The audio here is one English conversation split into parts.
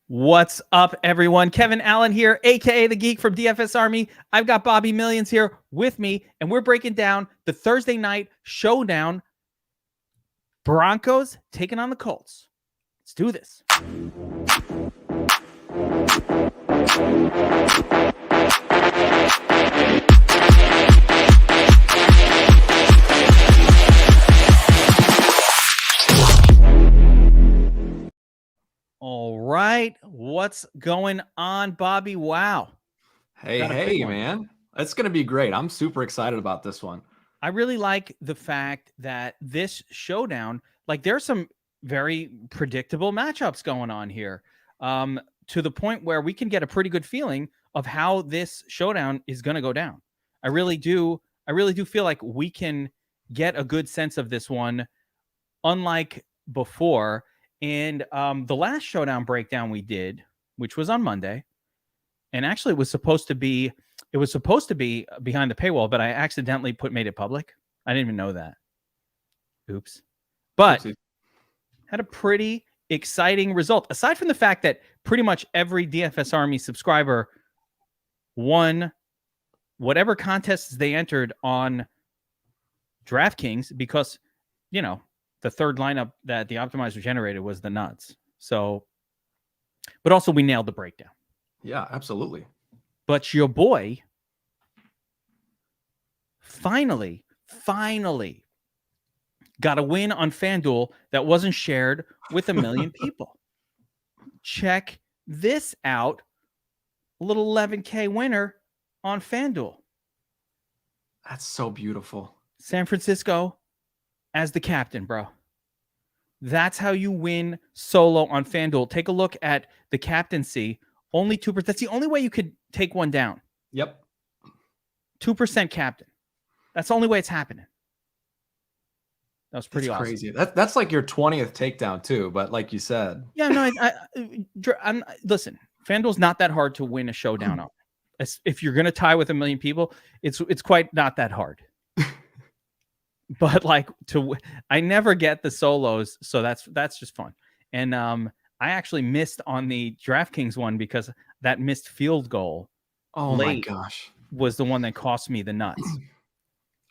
What's up, everyone? Kevin Allen here, aka the Geek from DFS Army. I've got Bobby Millions here with me, and we're breaking down the Thursday night showdown. Broncos taking on the Colts. Let's do this. All right. What's going on, Bobby? Wow. Hey, man. It's going to be great. I'm super excited about this one. I really like the fact that this showdown, like there's some very predictable matchups going on here, to the point where we can get a pretty good feeling of how this showdown is going to go down. I really do feel like we can get a good sense of this one, unlike before. And the last showdown breakdown we did, which was on Monday, and actually it was supposed to be behind the paywall, but I accidentally made it public. I didn't even know that. Oops. But Oopsie. Had a pretty exciting result. Aside from the fact that pretty much every DFS Army subscriber won whatever contests they entered on DraftKings, because, you know, the third lineup that the optimizer generated was the nuts. So, but also we nailed the breakdown. Yeah, absolutely. But your boy finally got a win on FanDuel that wasn't shared with a million people. Check this out. A little 11K winner on FanDuel. That's so beautiful. San Francisco as the captain, bro. That's how you win solo on FanDuel. Take a look at the captaincy. Only 2%. That's the only way you could take one down. Yep. 2% captain. That's the only way it's happening. That was pretty awesome. Crazy. That's like your 20th takedown too, but like you said. Yeah, no, listen, FanDuel's not that hard to win a showdown on. If you're going to tie with a million people, it's quite not that hard. But like I never get the solos, so that's just fun. And I actually missed on the DraftKings one because that missed field goal. Oh my gosh, was the one that cost me the nuts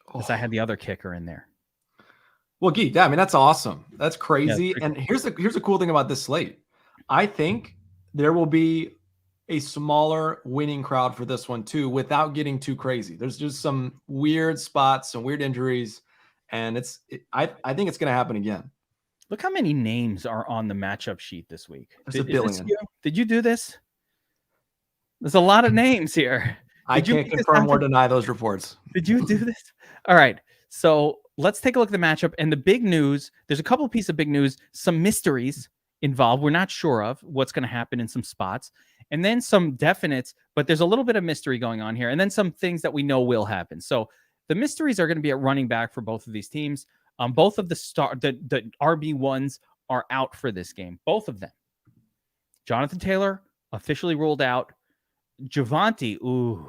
because I had the other kicker in there. Well, Geek, I mean that's awesome. That's crazy. Yeah, and here's the cool thing about this slate. I think there will be a smaller winning crowd for this one too, without getting too crazy. There's just some weird spots, some weird injuries. And I think it's going to happen again. Look how many names are on the matchup sheet this week. There's a billion. Did you do this? There's a lot of names here. I can't confirm or deny those reports. Did you do this? All right. So let's take a look at the matchup. And the big news, there's a couple of pieces of big news, some mysteries involved. We're not sure of what's going to happen in some spots. And then some definites, but there's a little bit of mystery going on here. And then some things that we know will happen. So the mysteries are going to be at running back for both of these teams. Both of the RB1s are out for this game. Both of them. Jonathan Taylor officially ruled out. Javonte, ooh.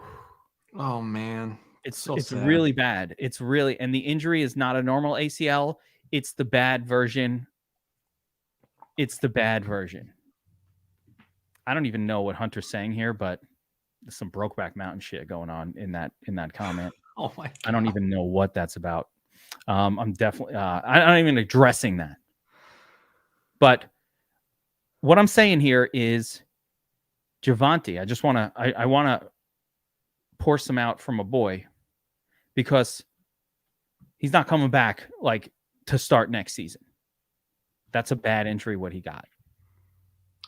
Oh, man. It's really bad. It's really, and the injury is not a normal ACL. It's the bad version. It's the bad version. I don't even know what Hunter's saying here, but there's some Brokeback Mountain shit going on in that comment. Oh my God. I don't even know what that's about. I'm definitely I'm not even addressing that. But what I'm saying here is Javonte. I want to pour some out from a boy because he's not coming back like to start next season. That's a bad injury what he got.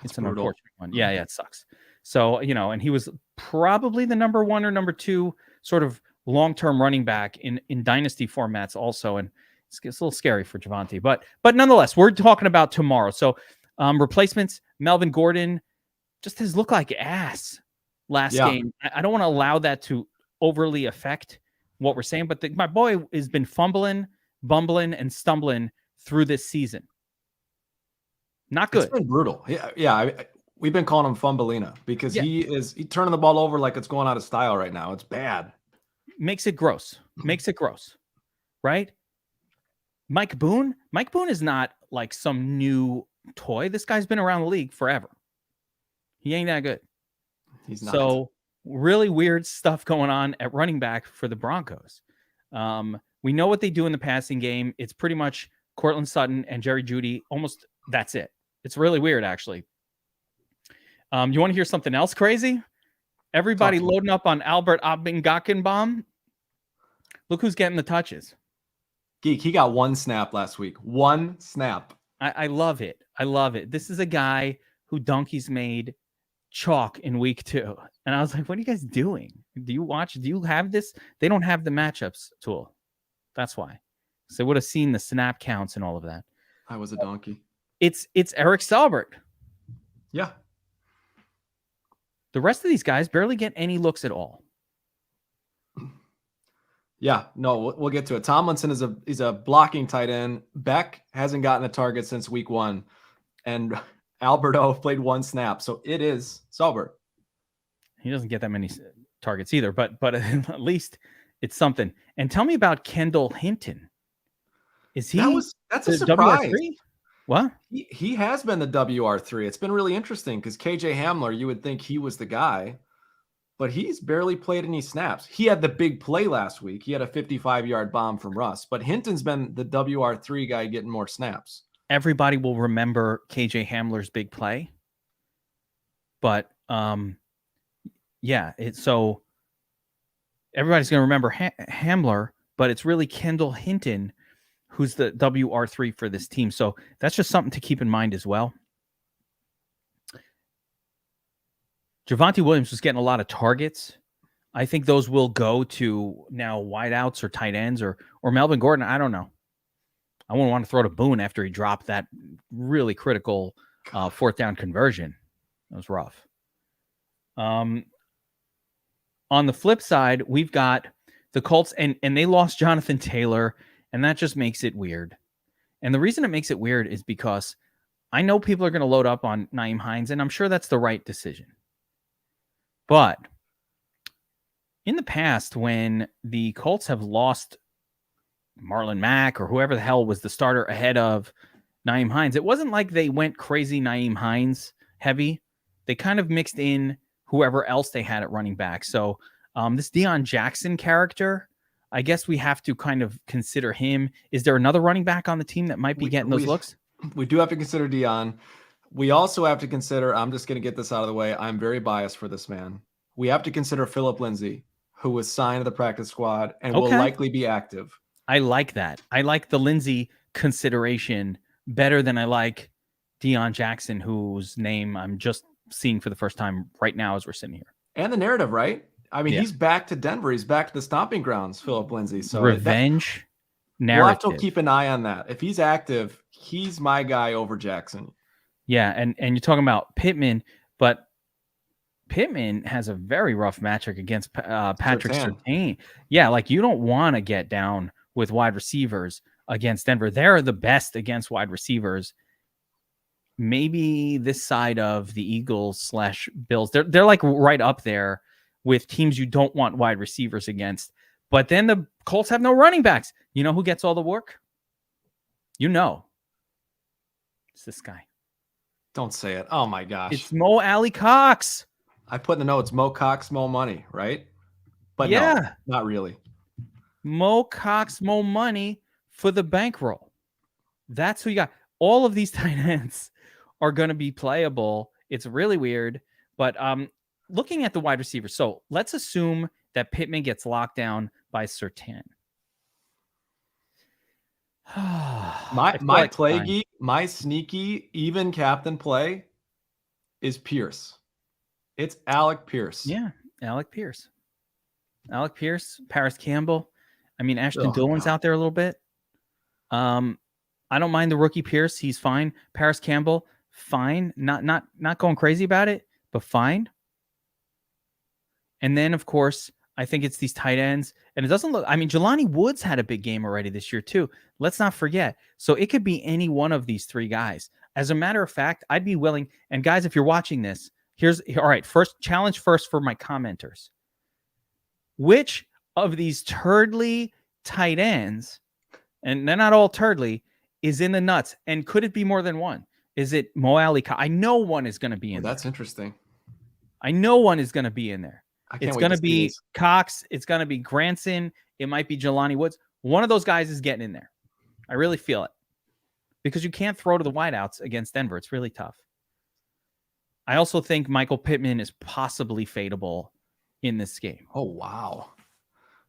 It's an unfortunate one. Yeah, it sucks. So, you know, and he was probably the number 1 or number 2 sort of long-term running back in dynasty formats also. And it's a little scary for Javonte, but nonetheless, we're talking about tomorrow. So replacements, Melvin Gordon just has looked like ass last game. I don't want to allow that to overly affect what we're saying, but my boy has been fumbling, bumbling, and stumbling through this season. Not good. It's been brutal. Yeah. We've been calling him Fumbleina because he's turning the ball over like it's going out of style right now. It's bad. Makes it gross. Right? Mike Boone is not like some new toy. This guy's been around the league forever. He ain't that good. He's not. So really weird stuff going on at running back for the Broncos. We know what they do in the passing game. It's pretty much Courtland Sutton and Jerry Jeudy. Almost that's it. It's really weird, actually. You want to hear something else crazy? Everybody loading up on Albert Abingakkenbaum. Look who's getting the touches. Geek, he got 1 snap last week. 1 snap. I love it. I love it. This is a guy who donkeys made chalk in week 2. And I was like, what are you guys doing? Do you have this? They don't have the matchups tool. That's why. So they would have seen the snap counts and all of that. I was a donkey. It's Eric Stalbert. Yeah. The rest of these guys barely get any looks at all. Yeah, no, we'll get to it. Tomlinson is a blocking tight end. Beck hasn't gotten a target since week 1. And Alberto played 1 snap. So it is Stalbert. He doesn't get that many targets either, but at least it's something. And tell me about Kendall Hinton. Is he that's a surprise. WR3? What? He has been the WR3. It's been really interesting because KJ Hamler, you would think he was the guy, but he's barely played any snaps. He had the big play last week. He had a 55-yard bomb from Russ, but Hinton's been the WR3 guy getting more snaps. Everybody will remember KJ Hamler's big play, but so everybody's going to remember Hamler, but it's really Kendall Hinton who's the WR3 for this team. So that's just something to keep in mind as well. Javonte Williams was getting a lot of targets. I think those will go to now wideouts or tight ends or Melvin Gordon. I don't know. I wouldn't want to throw to Boone after he dropped that really critical 4th down conversion. That was rough. On the flip side, we've got the Colts, and they lost Jonathan Taylor, and that just makes it weird. And the reason it makes it weird is because I know people are going to load up on Nyheim Hines, and I'm sure that's the right decision. But in the past, when the Colts have lost Marlon Mack or whoever the hell was the starter ahead of Nyheim Hines, it wasn't like they went crazy Nyheim Hines heavy. They kind of mixed in whoever else they had at running back. So this Dion Jackson character, I guess we have to kind of consider him. Is there another running back on the team that might be getting those looks? We do have to consider Dion. We also have to consider, I'm just going to get this out of the way. I'm very biased for this man. We have to consider Philip Lindsay, who was signed to the practice squad and will likely be active. I like that. I like the Lindsay consideration better than I like Dion Jackson, whose name I'm just seeing for the first time right now as we're sitting here. And the narrative, right? I mean, he's back to Denver. He's back to the stomping grounds, Philip Lindsay. So revenge narrative. We'll have to keep an eye on that. If he's active, he's my guy over Jackson. Yeah, and you're talking about Pittman, but Pittman has a very rough matchup against Patrick Surtain. Yeah, like you don't want to get down with wide receivers against Denver. They're the best against wide receivers. Maybe this side of the Eagles / Bills, they're like right up there with teams you don't want wide receivers against. But then the Colts have no running backs. You know who gets all the work? You know. It's this guy. Don't say it. Oh my gosh. It's Mo Alley Cox. I put in the notes, Mo Cox, Mo Money, right? But yeah, no, not really. Mo Cox, Mo Money for the bankroll. That's who you got. All of these tight ends are going to be playable. It's really weird. But looking at the wide receivers, so let's assume that Pittman gets locked down by Surtain. my play geek, my sneaky even captain play is Pierce. It's Alec Pierce. Yeah, Alec Pierce. Alec Pierce, Paris Campbell. I mean, Ashton Dillon's out there a little bit. I don't mind the rookie Pierce. He's fine. Paris Campbell, fine. Not going crazy about it, but fine. And then, of course, I think it's these tight ends. And it doesn't look, I mean, Jelani Woods had a big game already this year too. Let's not forget. So it could be any one of these 3 guys. As a matter of fact, I'd be willing. And guys, if you're watching this, all right, first challenge first for my commenters. Which of these turdly tight ends, and they're not all turdly, is in the nuts? And could it be more than one? Is it Mo Alley? I know one is going to be in there. That's interesting. I know one is going to be in there. It's going to be this. Cox. It's going to be Granson. It might be Jelani Woods. One of those guys is getting in there. I really feel it. Because you can't throw to the wideouts against Denver. It's really tough. I also think Michael Pittman is possibly fadeable in this game. Oh, wow.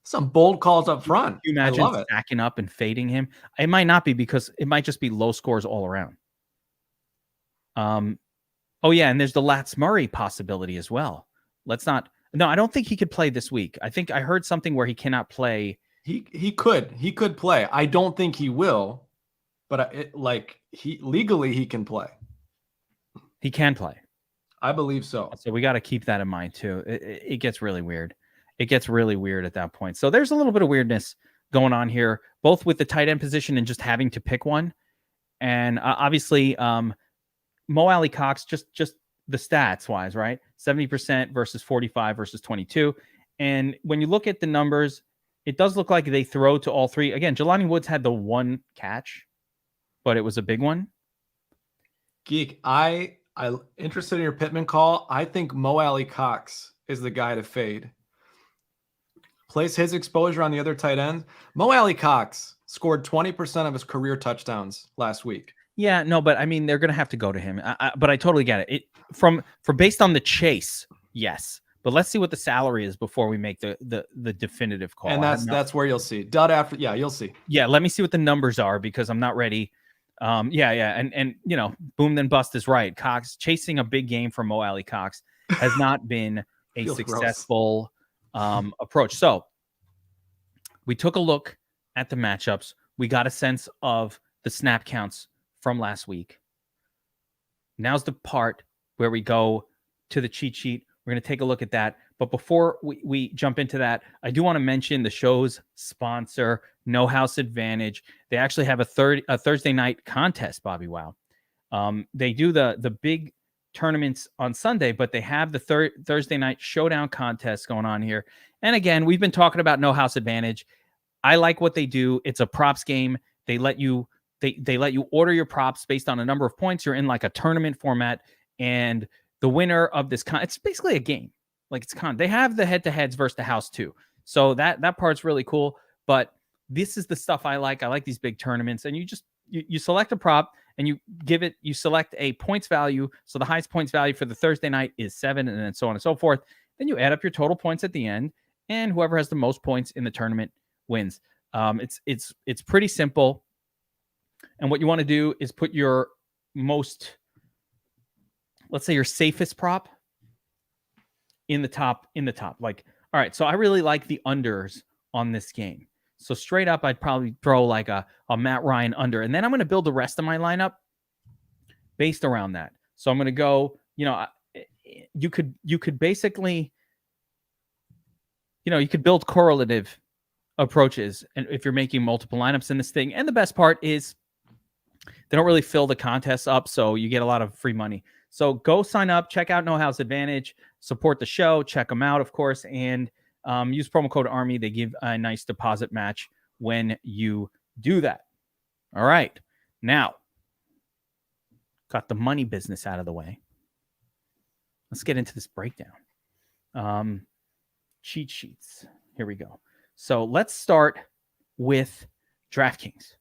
Some bold calls up front. Can you imagine stacking up and fading him? It might not be because it might just be low scores all around. Oh, yeah, and there's the Lats Murray possibility as well. No, I don't think he could play this week. I think I heard something where he cannot play. He could play. I don't think he will, but legally he can play. He can play. I believe so. So we got to keep that in mind too. It gets really weird. It gets really weird at that point. So there's a little bit of weirdness going on here, both with the tight end position and just having to pick one. And obviously, Mo Alley Cox, just the stats wise, right? 70% versus 45 versus 22. And when you look at the numbers, it does look like they throw to all three. Again, Jelani Woods had the one catch, but it was a big one. Geek, I'm interested in your Pittman call. I think Mo Alley Cox is the guy to fade. Place his exposure on the other tight end. Mo Alley Cox scored 20% of his career touchdowns last week. Yeah, no, but I mean, they're going to have to go to him. But I totally get it. For based on the chase, yes. But let's see what the salary is before we make the definitive call. And that's where you'll see. Dud after, yeah, you'll see. Yeah, let me see what the numbers are because I'm not ready. Yeah. And you know, boom, then bust is right. Cox chasing a big game for Mo Alley Cox has not been a successful approach. So we took a look at the matchups. We got a sense of the snap counts from last week. Now's the part where we go to the cheat sheet. We're going to take a look at that. But before we jump into that, I do want to mention the show's sponsor, No House Advantage. They actually have a Thursday night contest, Bobbywow. They do the big tournaments on Sunday, but they have the Thursday night Showdown contest going on here. And again, we've been talking about No House Advantage. I like what they do. It's a props game. They let you order your props based on a number of points. You're in like a tournament format, and the winner of this it's basically a game. Like they have the head-to-heads versus the house too. So that part's really cool. But this is the stuff I like. I like these big tournaments, and you select a prop and you select a points value. So the highest points value for the Thursday night is 7, and then so on and so forth. Then you add up your total points at the end, and whoever has the most points in the tournament wins. It's pretty simple. And what you want to do is put your most, let's say your safest prop in the top. Like, all right, so I really like the unders on this game. So straight up, I'd probably throw like a Matt Ryan under. And then I'm going to build the rest of my lineup based around that. So I'm going to go, you could basically, you could build correlative approaches. And if you're making multiple lineups in this thing, and the best part is they don't really fill the contests up, so you get a lot of free money. So go sign up, check out No House Advantage, support the show, check them out, of course, and use promo code ARMY. They give a nice deposit match when you do that. All right. Now, got the money business out of the way. Let's get into this breakdown. Cheat sheets. Here we go. So let's start with DraftKings.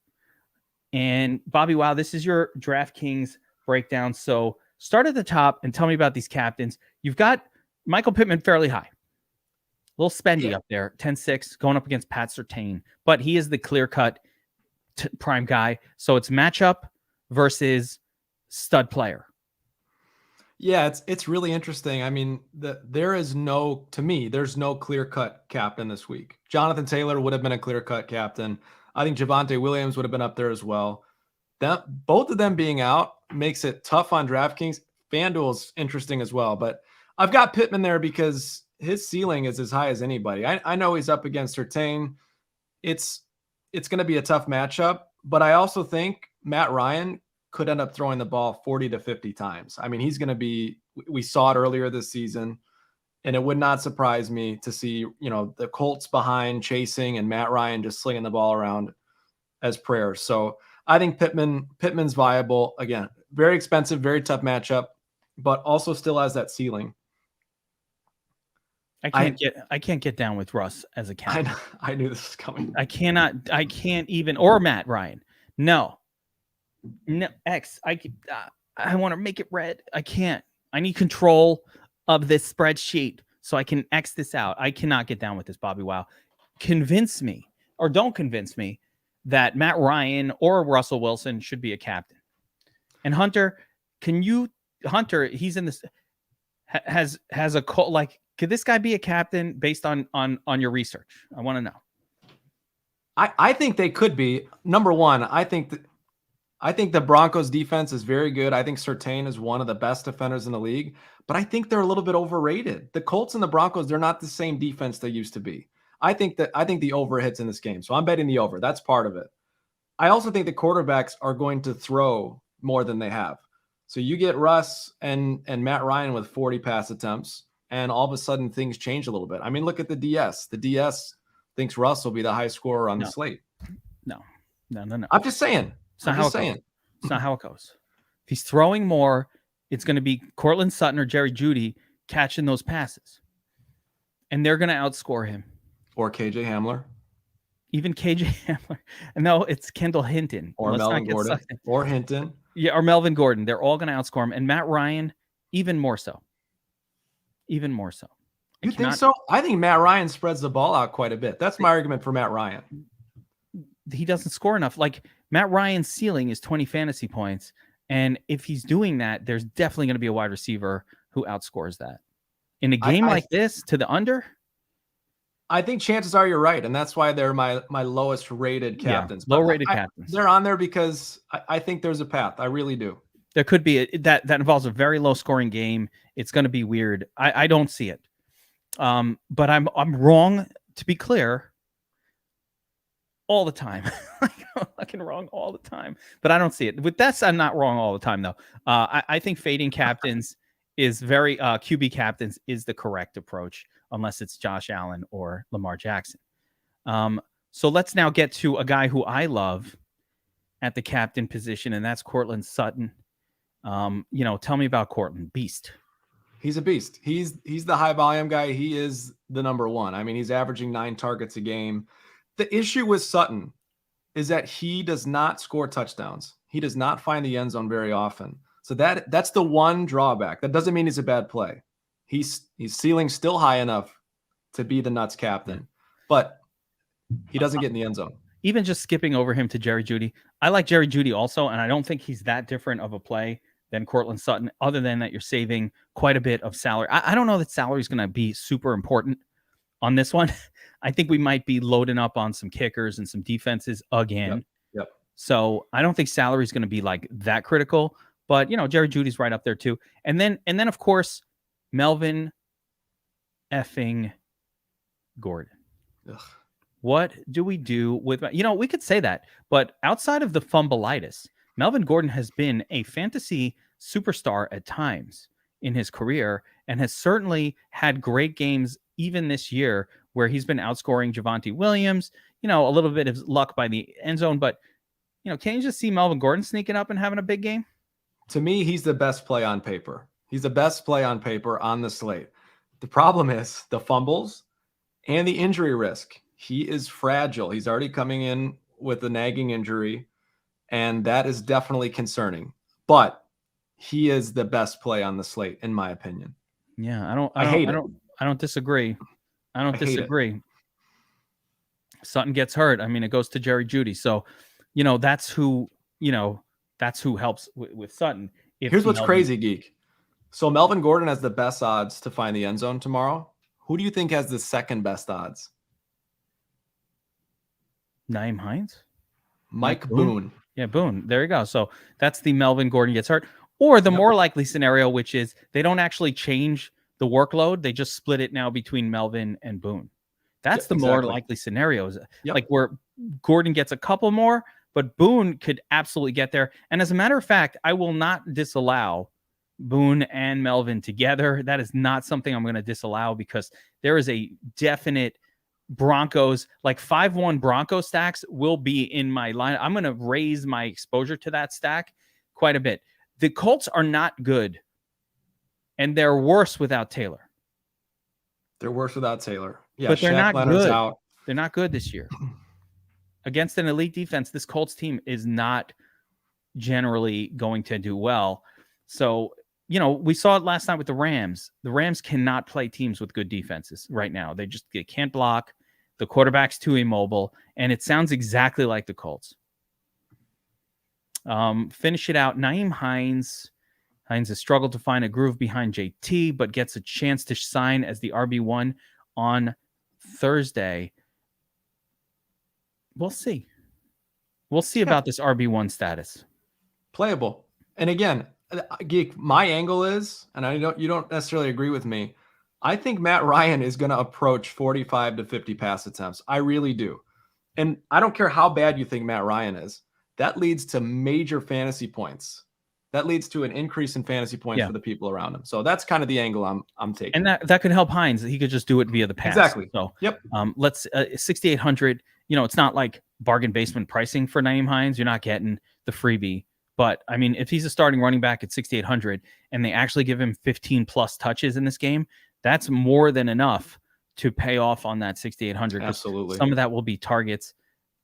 And Bobbywow, this is your DraftKings breakdown. So start at the top and tell me about these captains. You've got Michael Pittman fairly high. A little spendy up there, 10-6, going up against Pat Surtain. But he is the clear-cut prime guy. So it's matchup versus stud player. Yeah, it's really interesting. I mean, there's no clear-cut captain this week. Jonathan Taylor would have been a clear-cut captain. I think Javonte Williams would have been up there as well. Both of them being out makes it tough on DraftKings. FanDuel is interesting as well, but I've got Pittman there because his ceiling is as high as anybody. I know he's up against Surtain. It's going to be a tough matchup, but I also think Matt Ryan could end up throwing the ball 40 to 50 times. I mean, he's going to be, we saw it earlier this season, and it would not surprise me to see, the Colts behind chasing and Matt Ryan just slinging the ball around as prayers. So I think Pittman's viable. Again, very expensive, very tough matchup, but also still has that ceiling. I can't get down with Russ as a captain. I knew this was coming. I can't even, or Matt Ryan. No, X. I want to make it red. I can't. I need control of this spreadsheet so I can X this out. I cannot get down with this, Bobbywow. Convince me, or don't convince me, that Matt Ryan or Russell Wilson should be a captain. And Hunter, he's in this, has a call, like, could this guy be a captain based on your research? I want to know. I think they could be. Number one, I think the Broncos defense is very good. I think Surtain is one of the best defenders in the league, but I think they're a little bit overrated. The Colts and the Broncos, they're not the same defense they used to be. I think the over hits in this game. So I'm betting the over. That's part of it. I also think the quarterbacks are going to throw more than they have. So you get Russ and Matt Ryan with 40 pass attempts, and all of a sudden things change a little bit. I mean, look at the DS. The DS thinks Russ will be the high scorer on the slate. No. I'm just saying. It's not how it goes. If he's throwing more, it's going to be Courtland Sutton or Jerry Jeudy catching those passes. And they're going to outscore him. Or KJ Hamler. Even KJ Hamler. No, it's Kendall Hinton. Or Melvin Gordon. Or Hinton. Yeah, or Melvin Gordon. They're all going to outscore him. And Matt Ryan, even more so. You think so? I think Matt Ryan spreads the ball out quite a bit. That's my argument for Matt Ryan. He doesn't score enough. Like, Matt Ryan's ceiling is 20 fantasy points. And if he's doing that, there's definitely going to be a wide receiver who outscores that. In a game like this, to the under? I think chances are you're right. And that's why they're my lowest rated captains. Yeah, low-rated captains. They're on there because I think there's a path. I really do. There could be that involves a very low-scoring game. It's going to be weird. I don't see it. But I'm wrong, to be clear, all the time. I'm fucking wrong all the time, but I don't see it. With that, I'm not wrong all the time, though. I think fading captains is very QB captains is the correct approach, unless it's Josh Allen or Lamar Jackson. So let's now get to a guy who I love at the captain position, and that's Courtland Sutton. Tell me about Courtland. Beast. He's a beast. He's the high volume guy. He is the number one. I mean, he's averaging 9 targets a game. The issue with Sutton is that he does not score touchdowns. He does not find the end zone very often. So that's the one drawback. That doesn't mean he's a bad play. He's ceiling still high enough to be the nuts captain, but he doesn't get in the end zone. Even just skipping over him to Jerry Jeudy. I like Jerry Jeudy also, and I don't think he's that different of a play than Courtland Sutton, other than that you're saving quite a bit of salary. I don't know that salary is going to be super important on this one. I think we might be loading up on some kickers and some defenses again. Yep. So I don't think salary is going to be like that critical, but Jerry Jeudy's right up there too. And then of course, Melvin effing Gordon. Ugh. What do we do with, we could say that, but outside of the fumbleitis, Melvin Gordon has been a fantasy superstar at times in his career and has certainly had great games even this year where he's been outscoring Javonte Williams, a little bit of luck by the end zone, but can you just see Melvin Gordon sneaking up and having a big game? To me, he's the best play on paper. He's the best play on paper on the slate. The problem is the fumbles and the injury risk. He is fragile. He's already coming in with a nagging injury, and that is definitely concerning. But he is the best play on the slate, in my opinion. Yeah, I don't disagree. I don't disagree. Sutton gets hurt. I mean, it goes to Jerry Jeudy. So, that's who helps with Sutton. Here's what's crazy, Geek. So Melvin Gordon has the best odds to find the end zone tomorrow. Who do you think has the second best odds? Naeem Hines? Mike Boone. Yeah, Boone. There you go. So that's the Melvin Gordon gets hurt. Or the more likely scenario, which is they don't actually change the workload. They just split it now between Melvin and Boone. That's the more likely scenarios. Like where Gordon gets a couple more, but Boone could absolutely get there. And as a matter of fact, I will not disallow Boone and Melvin together. That is not something I'm going to disallow because there is a definite Broncos, like 5-1 Bronco stacks will be in my line. I'm going to raise my exposure to that stack quite a bit. The Colts are not good, and they're worse without Taylor. They're worse without Taylor. Yeah, but they're Shaq not Leonard's good. out. They're not good this year. Against an elite defense, this Colts team is not generally going to do well. So, we saw it last night with the Rams. The Rams cannot play teams with good defenses right now. They can't block. The quarterback's too immobile, and it sounds exactly like the Colts. Finish it out. Nyheim Hines. Hines has struggled to find a groove behind JT, but gets a chance to sign as the RB1 on Thursday. We'll see. We'll see about this RB1 status. Playable. And again, Geek, my angle is, and you don't necessarily agree with me, I think Matt Ryan is going to approach 45 to 50 pass attempts. I really do. And I don't care how bad you think Matt Ryan is. That leads to major fantasy points. That leads to an increase in fantasy points for the people around him. So that's kind of the angle I'm taking. And that could help Hines. He could just do it via the pass. Exactly. So yep. Let's 6,800. It's not like bargain basement pricing for Nyheim Hines. You're not getting the freebie. But I mean, if he's a starting running back at 6,800 and they actually give him 15 plus touches in this game, that's more than enough to pay off on that 6,800. Absolutely. Some of that will be targets.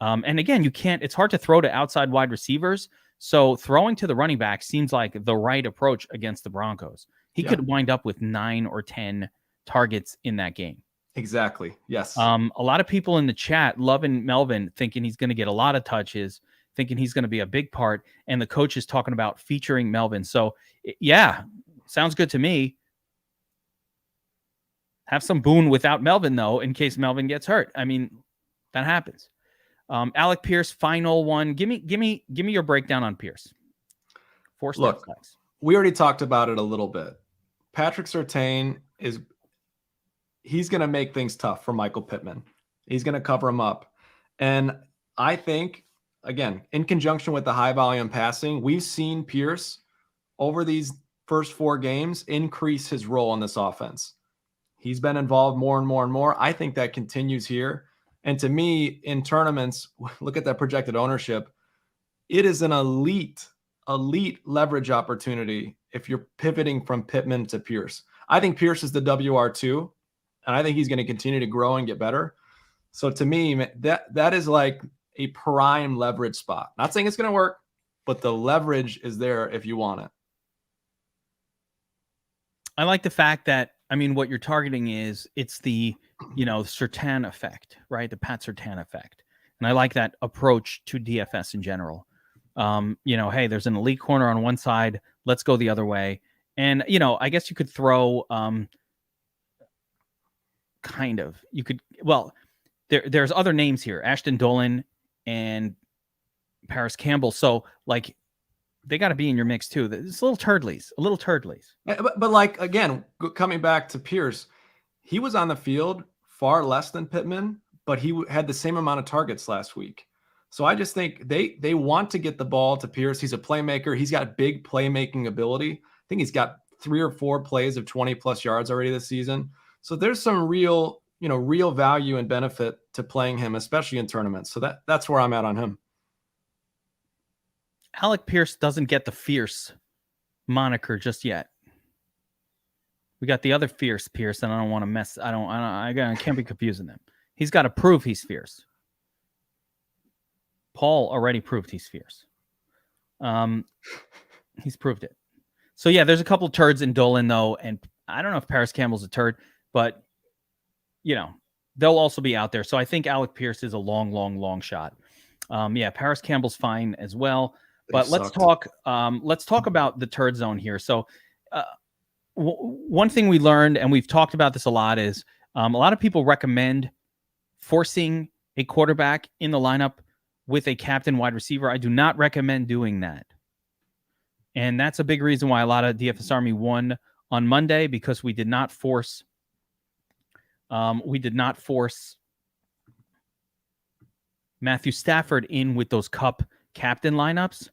And again, it's hard to throw to outside wide receivers. So throwing to the running back seems like the right approach against the Broncos. He could wind up with 9 or 10 targets in that game. Exactly. Yes. A lot of people in the chat loving Melvin, thinking he's going to get a lot of touches, thinking he's going to be a big part. And the coach is talking about featuring Melvin. So yeah, sounds good to me. Have some Boone without Melvin though, in case Melvin gets hurt. I mean, that happens. Alec Pierce, final one. Give me your breakdown on Pierce. 4 step flex. We already talked about it a little bit. Patrick Surtain he's going to make things tough for Michael Pittman. He's going to cover him up. And I think, again, in conjunction with the high volume passing, we've seen Pierce over these first 4 games increase his role in this offense. He's been involved more and more and more. I think that continues here. And to me, in tournaments, look at that projected ownership. It is an elite leverage opportunity if you're pivoting from Pittman to Pierce. I think Pierce is the WR2, and I think he's going to continue to grow and get better. So to me, that is like a prime leverage spot. Not saying it's going to work, but the leverage is there if you want it. I like the fact that, I mean, what you're targeting it's the, Surtain effect, right? The Pat Surtain effect. And I like that approach to DFS in general. Hey, there's an elite corner on one side. Let's go the other way. And, I guess you could throw, there's other names here, Ashton Dolan and Paris Campbell. So like, they got to be in your mix too. It's a little turdleys. But like, again, coming back to Pierce, he was on the field far less than Pittman, but he had the same amount of targets last week. So I just think they want to get the ball to Pierce. He's a playmaker. He's got big playmaking ability. I think he's got 3 or 4 plays of 20 plus yards already this season. So there's some real value and benefit to playing him, especially in tournaments. So that's where I'm at on him. Alec Pierce doesn't get the fierce moniker just yet. We got the other fierce Pierce, and I don't want to mess. I can't be confusing them. He's got to prove he's fierce. Paul already proved he's fierce. He's proved it. So yeah, there's a couple of turds in Dolan though, and I don't know if Paris Campbell's a turd, but they'll also be out there. So I think Alec Pierce is a long shot. Paris Campbell's fine as well. But let's talk about the turd zone here. So one thing we learned, and we've talked about this a lot, is a lot of people recommend forcing a quarterback in the lineup with a captain wide receiver. I do not recommend doing that. And that's a big reason why a lot of DFS Army won on Monday, because we did not force Matthew Stafford in with those Cup captain lineups.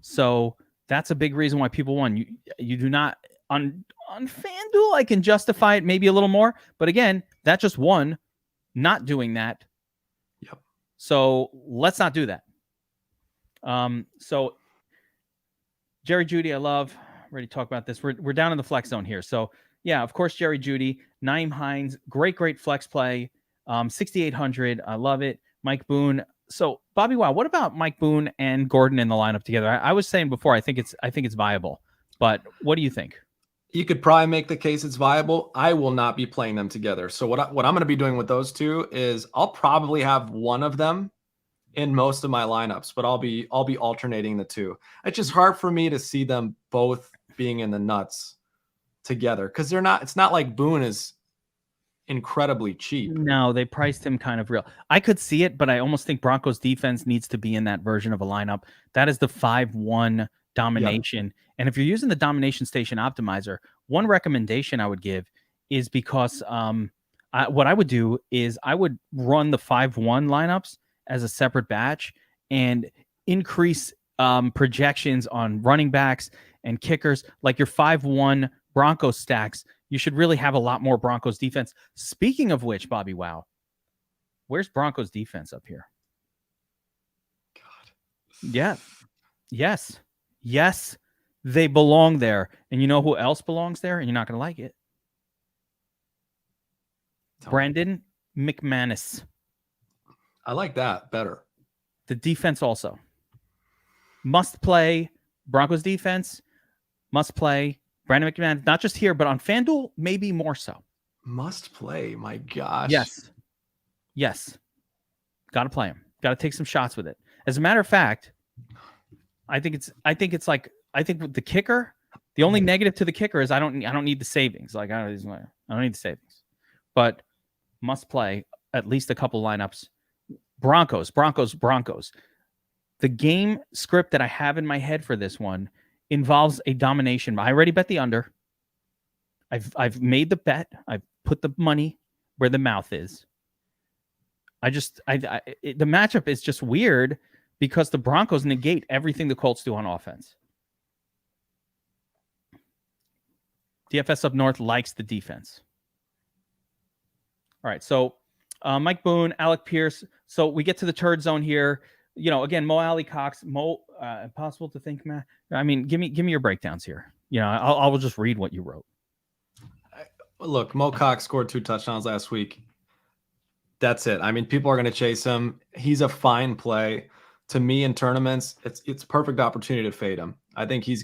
So that's a big reason why people won. You do not on FanDuel. I can justify it maybe a little more, but again, that just won not doing that. Yep. So let's not do that. So Jerry Jeudy, I love. Ready to talk about this. We're down in the flex zone here. So Yeah, of course, Jerry Jeudy, Naeem Hines, great flex play. 6,800. I love it. Mike Boone. So, Bobbywow, what about Mike Boone and Gordon in the lineup together? I was saying before, I think it's viable. But what do you think? You could probably make the case it's viable. I will not be playing them together. So what I'm going to be doing with those two is I'll probably have one of them in most of my lineups, but I'll be alternating the two. It's just hard for me to see them both being in the nuts together because it's not like Boone is incredibly cheap. No, they priced him kind of real. I could see it, but I almost think Broncos defense needs to be in that version of a lineup. That is the 5-1 domination. Yep. And if you're using the domination station optimizer, one recommendation I would give is because what I would do is I would run the 5-1 lineups as a separate batch and increase projections on running backs and kickers. Like your 5-1 Broncos stacks, you should really have a lot more Broncos defense. Speaking of which, Bobbywow, where's Broncos defense up here? God. Yeah. Yes, they belong there. And you know who else belongs there? And you're not going to like it. Brandon McManus. I like that better. The defense also. Must play Broncos defense. Must play Brandon McManus. Not just here, but on FanDuel, maybe more so. Must play. My gosh. Yes. Got to play him. Got to take some shots with it. As a matter of fact, I think with the kicker, the only negative to the kicker is I don't need the savings. Like I don't need the savings. But must play at least a couple lineups. Broncos. The game script that I have in my head for this one involves a domination. I already bet the under. I've made the bet. I've put the money where the mouth is. The matchup is just weird because the Broncos negate everything the Colts do on offense. DFS up north likes the defense. All right, so Mike Boone, Alec Pierce. So we get to the turd zone here. Again, Mo Alley Cox. Impossible to think, man. I mean, give me your breakdowns here. I will just read what you wrote. Look, Mo Cox scored 2 touchdowns last week. That's it. I mean, people are going to chase him. He's a fine play. To me, in tournaments, it's a perfect opportunity to fade him. I think his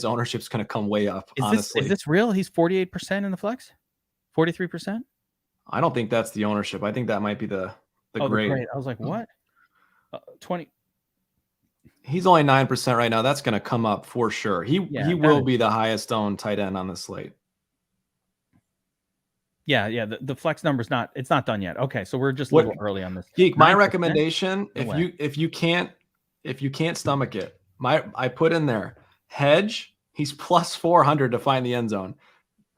ownership's going to come way up, honestly. Is this real? He's 48% in the flex? 43%? I don't think that's the ownership. I think that might be the grade. I was like, what? 20. He's only 9% right now. That's going to come up for sure. He will be the highest owned tight end on the slate. Yeah. The flex number's not done yet. Okay, so we're just a little early on this. Geek, my recommendation, if you can't stomach it, I put in there hedge. He's plus 400 to find the end zone.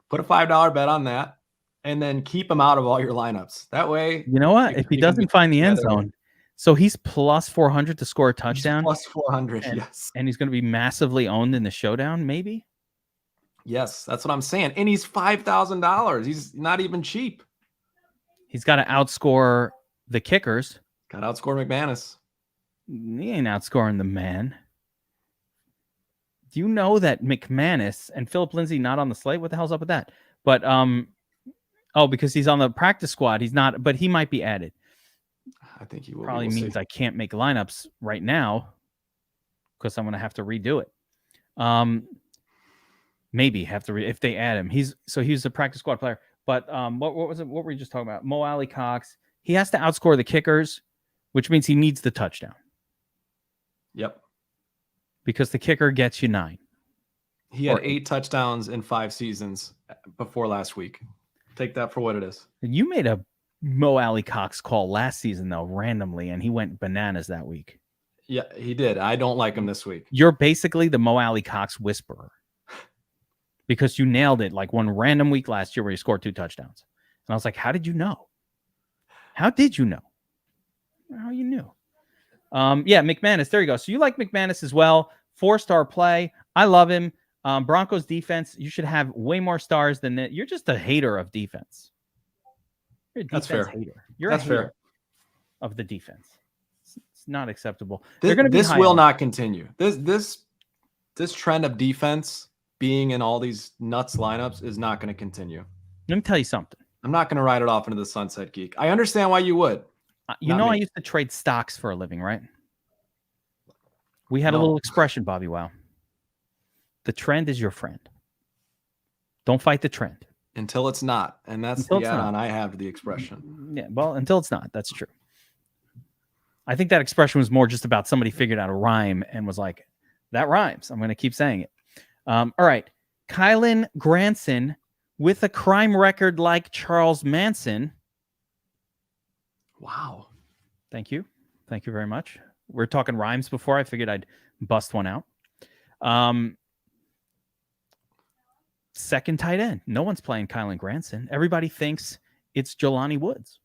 Put a $5 bet on that, and then keep him out of all your lineups. That way, you know what? If he doesn't find the end zone, so he's plus 400 to score a touchdown. He's plus 400, yes. And he's going to be massively owned in the showdown, maybe. Yes, that's what I'm saying. And he's $5,000. He's not even cheap. He's got to outscore the kickers. Got to outscore McManus. He ain't outscoring the man. Do you know that McManus and Philip Lindsay not on the slate? What the hell's up with that? But because he's on the practice squad, he's not. But he might be added. I think he will. Probably means I can't make lineups right now because I'm going to have to redo it. Maybe have to if they add him. He's a practice squad player. But what was it? What were we just talking about? Mo Alley Cox. He has to outscore the kickers, which means he needs the touchdown. Yep. Because the kicker gets you 9. He had 8 touchdowns in 5 seasons before last week. Take that for what it is. You made a Mo Alley Cox call last season, though, randomly, and he went bananas that week. Yeah, he did. I don't like him this week. You're basically the Mo Alley Cox whisperer because you nailed it like one random week last year where he scored 2 touchdowns. And I was like, how did you know? How did you know? How you knew? Yeah, McManus. There you go. So you like McManus as well. 4-star play. I love him. Broncos defense. You should have way more stars than that. You're just a hater of defense. You're a defense hater. You're That's a hater fair. Of the defense. It's not acceptable. This will not continue. This trend of defense being in all these nuts lineups is not going to continue. Let me tell you something. I'm not going to ride it off into the sunset, Geek. I understand why you would. You know, I used to trade stocks for a living, right? We had a little expression, Bobbywow. The trend is your friend. Don't fight the trend. Until it's not. And that's the add-on I have to the expression. Yeah, well, until it's not. That's true. I think that expression was more just about somebody figured out a rhyme and was like, that rhymes. I'm going to keep saying it. All right. Kylan Granson with a crime record like Charles Manson. Wow. Thank you. Thank you very much. We're talking rhymes before. I figured I'd bust one out. Second tight end. No one's playing Kylan Granson. Everybody thinks it's Jelani Woods.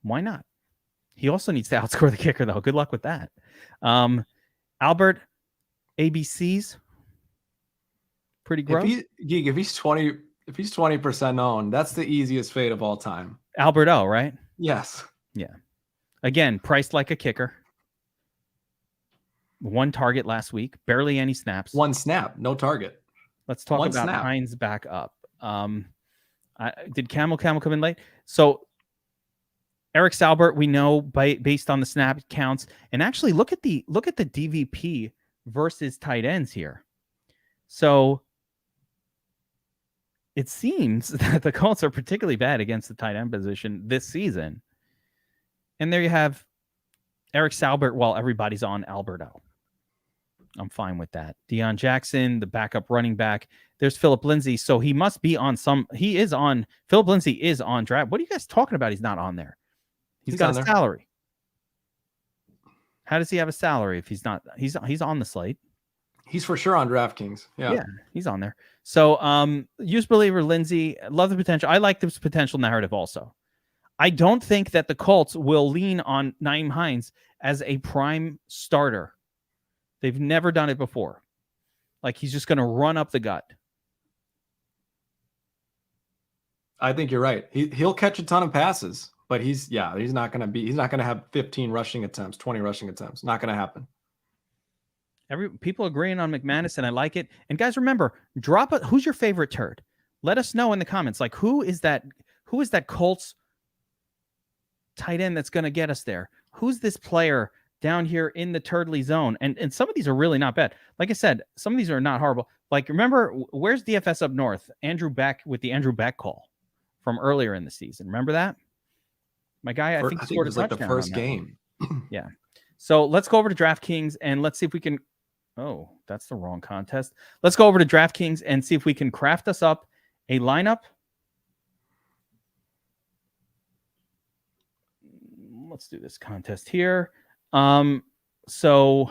Why not? He also needs to outscore the kicker, though. Good luck with that. Albert ABCs. Pretty gross. If he's 20% owned, that's the easiest fade of all time. Albert O, right? Yes. Yeah. Again, priced like a kicker. 1 target last week. Barely any snaps. 1 snap. No target. Let's talk about Hines back up. Did Camel come in late? So Eric Salbert, we know based on the snap counts, and actually look at the DVP versus tight ends here. So it seems that the Colts are particularly bad against the tight end position this season. And there you have Eric Salbert while everybody's on Alberto. I'm fine with that. Dion Jackson, the backup running back. There's Philip Lindsay. So he must be on Philip Lindsay is on draft. What are you guys talking about? He's not on there. He's got a salary. How does he have a salary if he's not? He's on the slate. He's for sure on DraftKings. Yeah, he's on there. So use believer Lindsay. Love the potential. I like this potential narrative also. I don't think that the Colts will lean on Nyheim Hines as a prime starter. They've never done it before. Like he's just going to run up the gut. I think you're right. He'll catch a ton of passes, but he's not going to have 15 rushing attempts, 20 rushing attempts. Not going to happen. People agreeing on McManus, and I like it. And guys, remember, who's your favorite turd? Let us know in the comments. Like, who is that Colts tight end that's going to get us there? Who's this player down here in the turdly zone? And some of these are really not bad. Like I said, some of these are not horrible. Like, remember, where's DFS up north? Andrew Beck with the Andrew Beck call from earlier in the season. Remember that? My guy, I think scored a touchdown. Like the first game. Yeah. So let's go over to DraftKings and let's see if we can. Oh, that's the wrong contest. Let's go over to DraftKings and see if we can craft us up a lineup. Let's do this contest here. So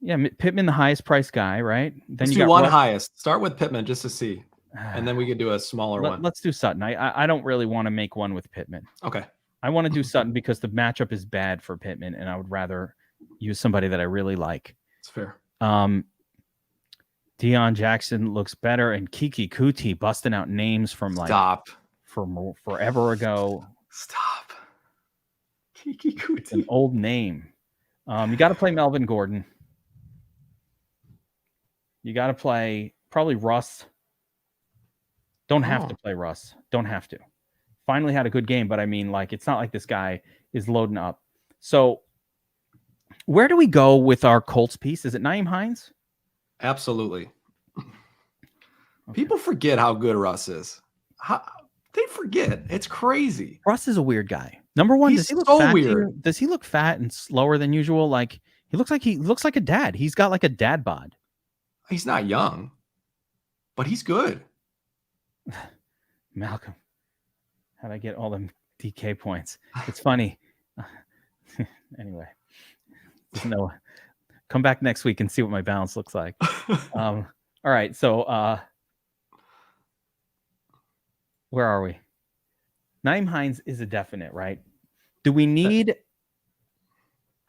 yeah, Pittman, the highest price guy, right? Then let's do one highest. Start with Pittman just to see, and then we could do a smaller one. Let's do Sutton. I don't really want to make one with Pittman. Okay. I want to do Sutton because the matchup is bad for Pittman, and I would rather use somebody that I really like. It's fair. Dion Jackson looks better, and Kiki Kuti busting out names from from forever ago. Stop. Kiki Kuti. It's an old name. You got to play Melvin Gordon. You got to play probably Russ. Don't have to play Russ. Don't have to. Finally had a good game, but I mean, like, it's not like this guy is loading up. So where do we go with our Colts piece? Is it Nyheim Hines? Absolutely. Okay. People forget how good Russ is. They forget. It's crazy. Russ is a weird guy. Number one, does he look so weird? Does he look fat and slower than usual? Like he looks like a dad. He's got like a dad bod. He's not young, but he's good. Malcolm, how'd I get all them DK points? It's funny. Anyway, no. Come back next week and see what my balance looks like. All right, so where are we? Nyheim Hines is a definite, right? Do we need?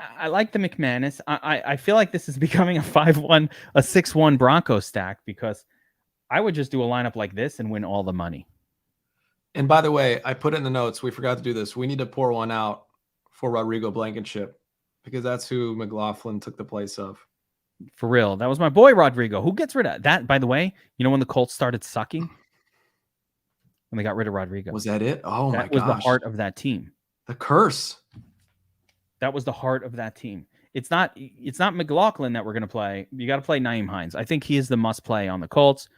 I like the McManus. I feel like this is becoming a 5-1, a 6-1 Broncos stack because I would just do a lineup like this and win all the money. And by the way, I put it in the notes. We forgot to do this. We need to pour one out for Rodrigo Blankenship because that's who McLaughlin took the place of. For real. That was my boy, Rodrigo. Who gets rid of that? By the way, you know when the Colts started sucking? When they got rid of Rodrigo. Was that it? Oh, my gosh. That was the heart of that team. The curse. That was the heart of that team. It's not McLaughlin that we're going to play. You got to play Nyheim Hines. I think he is the must play on the Colts.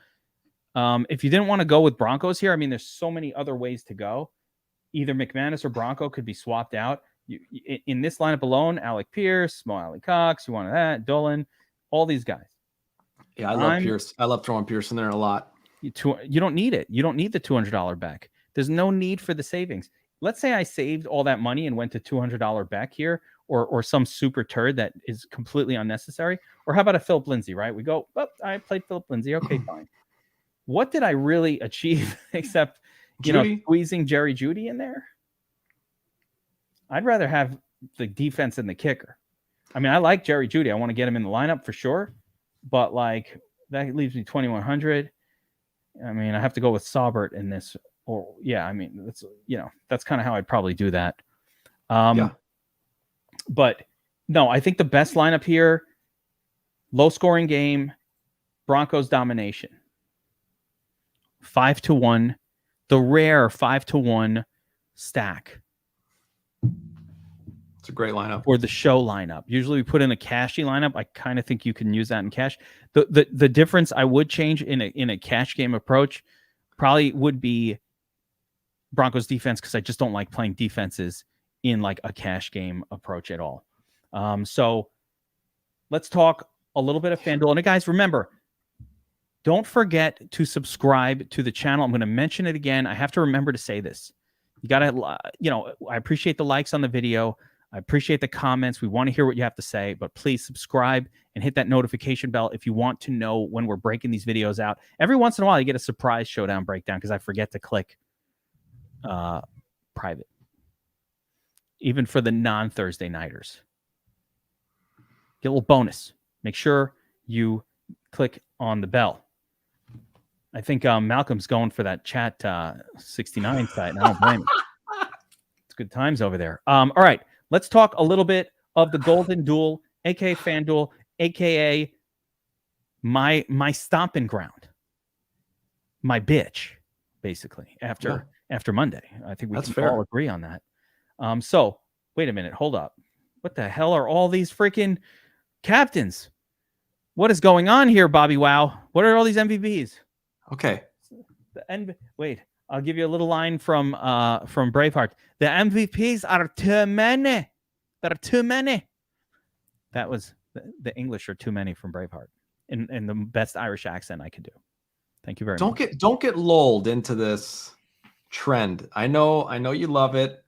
If you didn't want to go with Broncos here, I mean, there's so many other ways to go. Either McManus or Bronco could be swapped out. In this lineup alone, Alec Pierce, Smiley Cox, you want that, Dolan, all these guys. Yeah, I love Pierce. I love throwing Pierce in there a lot. You don't need it. You don't need the $200 back. There's no need for the savings. Let's say I saved all that money and went to $200 back here, or some super turd that is completely unnecessary. Or how about a Philip Lindsay, right? We go, oh, I played Philip Lindsay. Okay, fine. What did I really achieve except, squeezing Jerry Jeudy in there? I'd rather have the defense and the kicker. I mean, I like Jerry Jeudy. I want to get him in the lineup for sure. But, like, that leaves me 2,100. I mean, I have to go with Saubert in this. Or, yeah, I mean, that's kind of how I'd probably do that. Yeah. But, no, I think the best lineup here, low-scoring game, Broncos domination. 5-1, the rare 5-1 stack. It's a great lineup. Or the show lineup. Usually we put in a cashy lineup. I kind of think you can use that in cash. The difference I would change in a cash game approach probably would be Broncos defense, because I just don't like playing defenses in like a cash game approach at all. So let's talk a little bit of FanDuel. And guys, remember, don't forget to subscribe to the channel. I'm going to mention it again. I have to remember to say this. You got to, I appreciate the likes on the video. I appreciate the comments. We want to hear what you have to say, but please subscribe and hit that notification bell if you want to know when we're breaking these videos out. Every once in a while, you get a surprise Showdown breakdown because I forget to click private, even for the non-Thursday nighters. Get a little bonus. Make sure you click on the bell. I think Malcolm's going for that chat 69 site, and I don't blame him. It's good times over there. All right, let's talk a little bit of the Golden Duel, aka FanDuel, aka my stomping ground, my bitch, basically. After Monday, I think we can all agree on that. So wait a minute, hold up. What the hell are all these freaking captains? What is going on here, Bobbywow? What are all these MVPs? Okay. Wait, I'll give you a little line from Braveheart. The MVPs are too many. There are too many. That was the English are too many from Braveheart in the best Irish accent I could do. Thank you very much. Don't get lulled into this trend. I know you love it.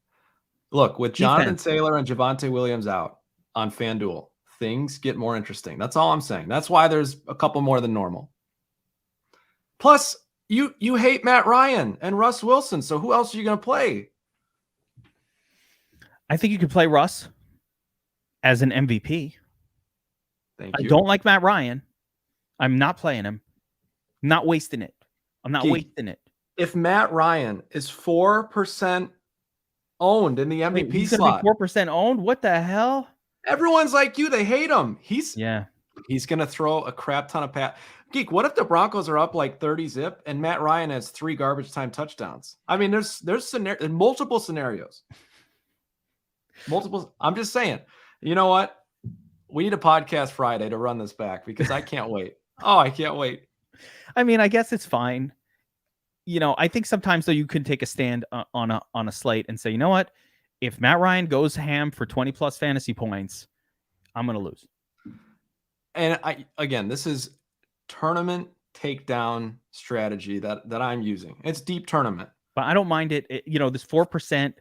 Look, with Jonathan Taylor and Javonte Williams out on FanDuel, things get more interesting. That's all I'm saying. That's why there's a couple more than normal. Plus, you hate Matt Ryan and Russ Wilson, so who else are you going to play? I think you could play Russ as an MVP. Thank you. I don't like Matt Ryan. I'm not playing him. I'm not wasting it. I'm not wasting it. If Matt Ryan is 4% owned in the MVP he's slot, gonna be 4% owned. What the hell? Everyone's like you. They hate him. He's going to throw a crap ton of Geek, what if the Broncos are up like 30-zip and Matt Ryan has 3 garbage time touchdowns? I mean, there's multiple scenarios. I'm just saying. You know what? We need a podcast Friday to run this back because I can't wait. Oh, I can't wait. I mean, I guess it's fine. I think sometimes though you can take a stand on a slate and say, you know what? If Matt Ryan goes ham for 20 plus fantasy points, I'm going to lose. And this is tournament takedown strategy that I'm using. It's deep tournament. But I don't mind it. This 4%,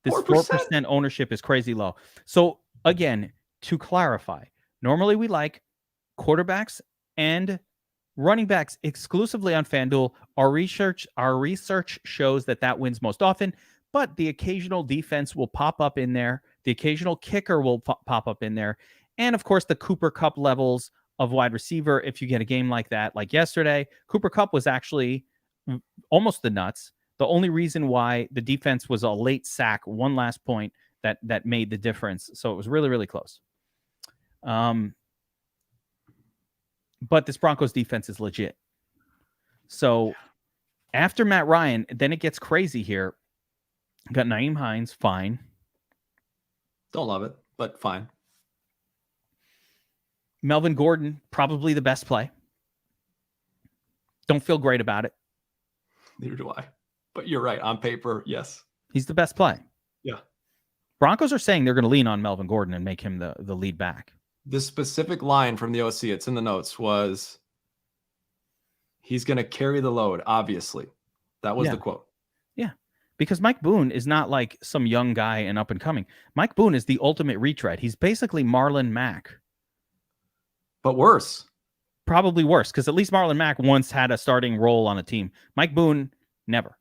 this 4% ownership is crazy low. So again, to clarify, normally we like quarterbacks and running backs exclusively on FanDuel. Our research shows that wins most often, but the occasional defense will pop up in there. The occasional kicker will pop up in there. And of course, the Cooper Kupp levels of wide receiver. If you get a game like that, like yesterday, Cooper Kupp was actually almost the nuts. The only reason why the defense was a late sack, one last point that made the difference. So it was really, really close. But this Broncos defense is legit. So after Matt Ryan, then it gets crazy here. Got Nyheim Hines, fine. Don't love it, but fine. Melvin Gordon, probably the best play. Don't feel great about it. Neither do I. But you're right. On paper, yes. He's the best play. Yeah. Broncos are saying they're going to lean on Melvin Gordon and make him the lead back. The specific line from the OC, it's in the notes, was he's going to carry the load, obviously. That was the quote. Yeah. Because Mike Boone is not like some young guy and up and coming. Mike Boone is the ultimate retread. He's basically Marlon Mack. But worse. Probably worse, because at least Marlon Mack once had a starting role on a team. Mike Boone, never.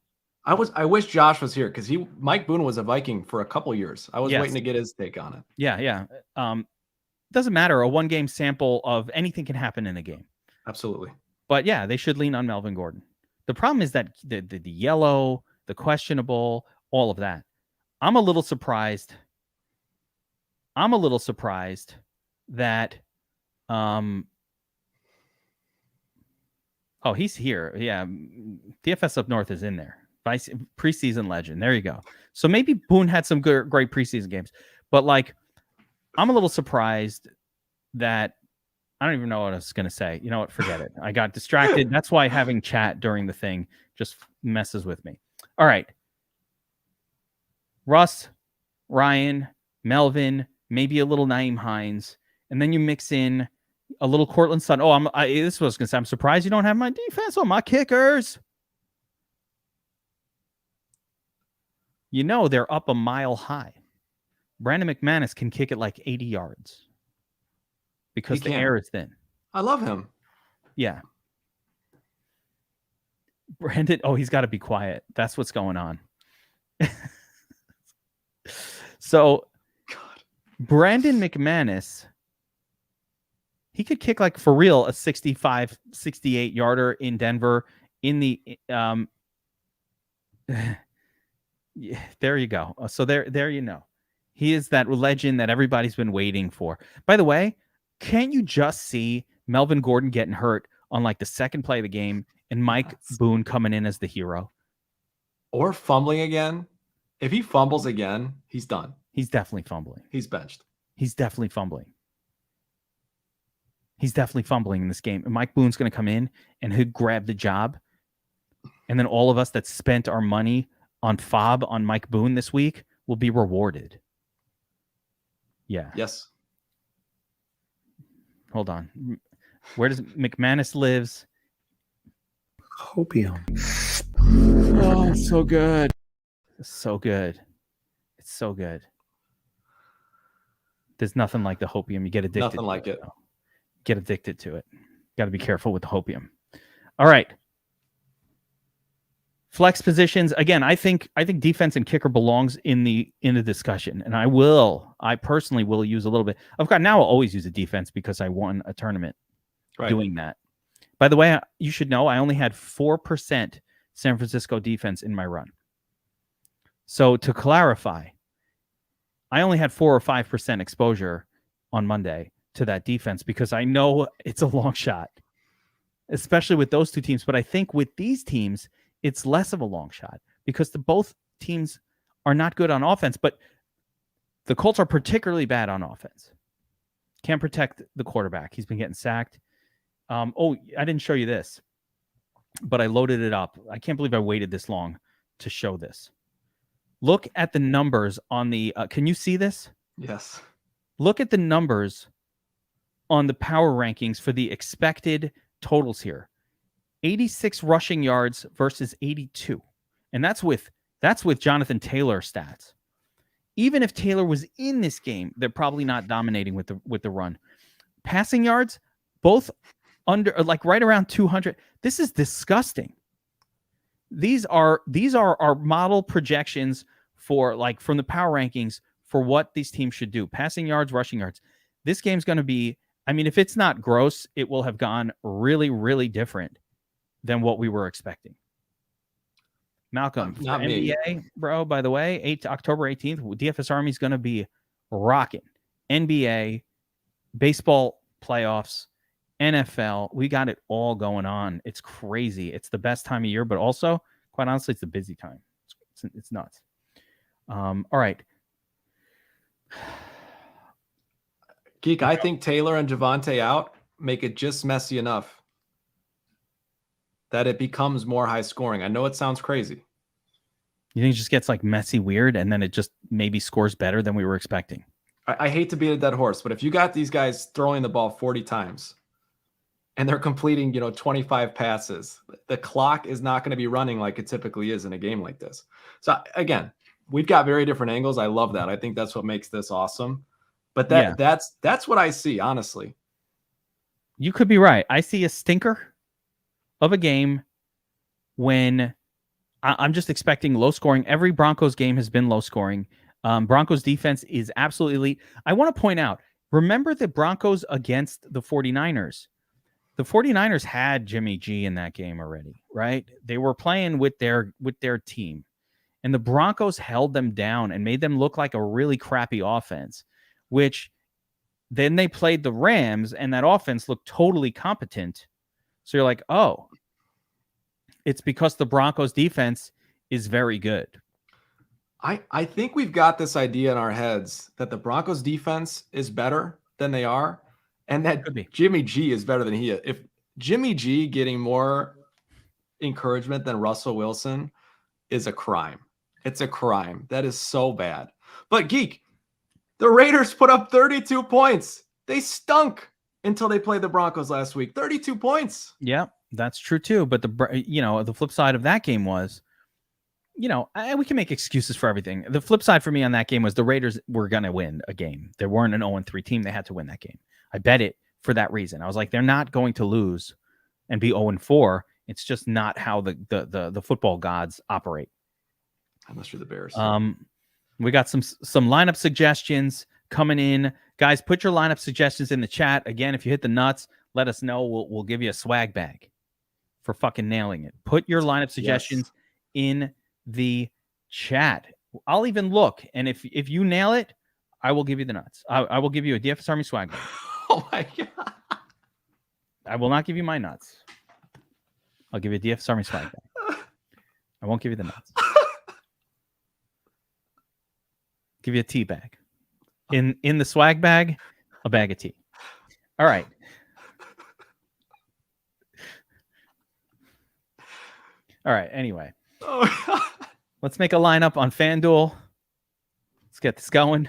I wish Josh was here because Mike Boone was a Viking for a couple years. I was waiting to get his take on it. Yeah. Doesn't matter. A one-game sample of anything can happen in a game. Absolutely. But yeah, they should lean on Melvin Gordon. The problem is that the yellow, the questionable, all of that. I'm a little surprised that oh, he's here. Yeah. DFS Up North is in there. Preseason legend. There you go. So maybe Boone had some great preseason games. But like, I'm a little surprised that I don't even know what I was going to say. You know what? Forget it. I got distracted. That's why having chat during the thing just messes with me. All right. Russ, Ryan, Melvin, maybe a little Nyheim Hines, and then you mix in a little Courtland Sutton. Oh, this is what I was going to say. I'm surprised you don't have my defense on my kickers. You know they're up a mile high. Brandon McManus can kick it like 80 yards because the air is thin. I love him. Yeah. Brandon, he's got to be quiet. That's what's going on. So, Brandon McManus, he could kick like for real a 65, 68 yarder in Denver in the yeah, there you go. So there you know. He is that legend that everybody's been waiting for. By the way, can't you just see Melvin Gordon getting hurt on like the second play of the game and Mike Boone coming in as the hero? Or fumbling again. If he fumbles again, he's done. He's definitely fumbling. He's benched. He's definitely fumbling. He's definitely fumbling in this game. And Mike Boone's going to come in and he'll grab the job. And then all of us that spent our money on FOB on Mike Boone this week will be rewarded. Yeah. Yes. Hold on. Where does McManus lives? Hopium. Oh, it's so good. It's so good. It's so good. There's nothing like the hopium. You get addicted. Nothing like it. Get addicted to it. Got to be careful with the hopium. All right. Flex positions. Again, I think defense and kicker belongs in the discussion. And I personally will use a little bit. Now I'll always use a defense because I won a tournament doing that. By the way, you should know I only had 4% San Francisco defense in my run. So to clarify, I only had 4 or 5% exposure on Monday to that defense because I know it's a long shot, especially with those two teams. But I think with these teams, it's less of a long shot because both teams are not good on offense, but the Colts are particularly bad on offense. Can't protect the quarterback. He's been getting sacked. I didn't show you this, but I loaded it up. I can't believe I waited this long to show this. Look at the numbers on the, can you see this? Yes. Look at the numbers on the power rankings for the expected totals here. 86 rushing yards versus 82. And that's with Jonathan Taylor stats. Even if Taylor was in this game, they're probably not dominating with the run. Passing yards, both under like right around 200. This is disgusting. These are our model projections for like from the power rankings for what these teams should do. Passing yards, rushing yards. This game's going to be, I mean, if it's not gross, it will have gone really, really different than what we were expecting. Malcolm, for not NBA, me. bro, by the way, October 18th, DFS Army is going to be rocking. NBA, baseball playoffs, NFL. We got it all going on. It's crazy. It's the best time of year, but also, quite honestly, it's the busy time. It's nuts. All right. Geek, I think Taylor and Javonte out make it just messy enough that it becomes more high scoring. I know it sounds crazy. You think it just gets like messy weird and then it just maybe scores better than we were expecting? I hate to beat a dead horse, but if you got these guys throwing the ball 40 times and they're completing, 25 passes, the clock is not going to be running like it typically is in a game like this. So again, we've got very different angles. I love that. I think that's what makes this awesome. But that's what I see, honestly. You could be right. I see a stinker of a game when I'm just expecting low scoring. Every Broncos game has been low scoring. Broncos defense is absolutely elite. I want to point out, remember the Broncos against the 49ers. The 49ers had Jimmy G in that game already, right? They were playing with their team. And the Broncos held them down and made them look like a really crappy offense, which then they played the Rams and that offense looked totally competent. So you're like, oh, it's because the Broncos defense is very good. I think we've got this idea in our heads that the Broncos defense is better than they are, and that Jimmy G is better than he is. If Jimmy G getting more encouragement than Russell Wilson is a crime. It's a crime. That is so bad. But Geek, the Raiders put up 32 points. They stunk until they played the Broncos last week. 32 points. Yeah, that's true too. But the flip side of that game was, we can make excuses for everything. The flip side for me on that game was the Raiders were going to win a game. They weren't an 0-3 team. They had to win that game. I bet it for that reason. I was like, they're not going to lose and be 0-4. It's just not how the football gods operate. Unless you're the Bears. We got some lineup suggestions coming in. Guys, put your lineup suggestions in the chat. Again, if you hit the nuts, let us know. We'll give you a swag bag for fucking nailing it. Put your lineup suggestions in the chat. I'll even look, and if you nail it, I will give you the nuts. I will give you a DFS Army swag bag. Oh my god! I will not give you my nuts. I'll give you a DFS Army swag bag. I won't give you the nuts. Give you a tea bag. In the swag bag, a bag of tea. All right. All right. Anyway. Oh, let's make a lineup on FanDuel. Let's get this going.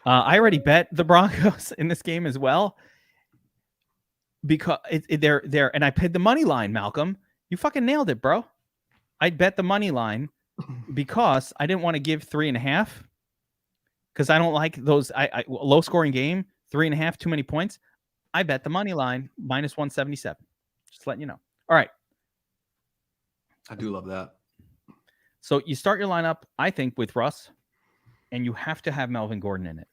I already bet the Broncos in this game as well. Because they're and I paid the money line, Malcolm. You fucking nailed it, bro. I bet the money line because I didn't want to give 3.5. Because I don't like those low scoring game, 3.5, too many points. I bet the money line -177. Just letting you know. All right. I do love that. So you start your lineup, I think, with Russ, and you have to have Melvin Gordon in it.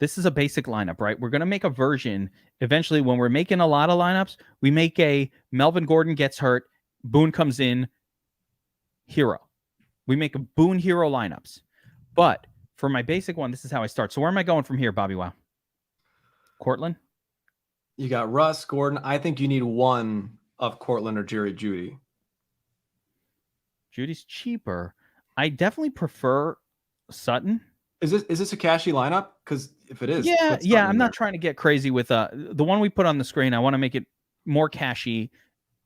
This is a basic lineup, right? We're going to make a version eventually when we're making a lot of lineups. We make a Melvin Gordon gets hurt, Boone comes in, hero. We make a Boone hero lineups. But for my basic one, this is how I start. So where am I going from here, Bobbywow? Courtland? You got Russ, Gordon. I think you need one of Courtland or Jerry Jeudy. Judy's cheaper. I definitely prefer Sutton. Is this a cashy lineup? Because if it is, yeah. I'm not trying to get crazy with the one we put on the screen. I want to make it more cashy,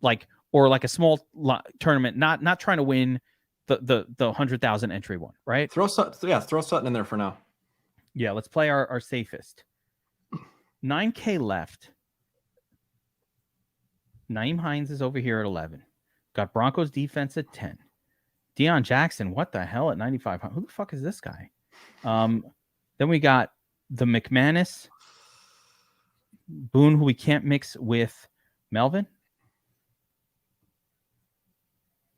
like a small tournament. Not trying to win the 100,000 entry one, right? Throw Sutton in there for now. Yeah, let's play our safest. 9K left. Nyheim Hines is over here at 11. Got Broncos defense at 10. Dion Jackson, what the hell at 95? Who the fuck is this guy? Then we got the McManus, Boone, who we can't mix with Melvin.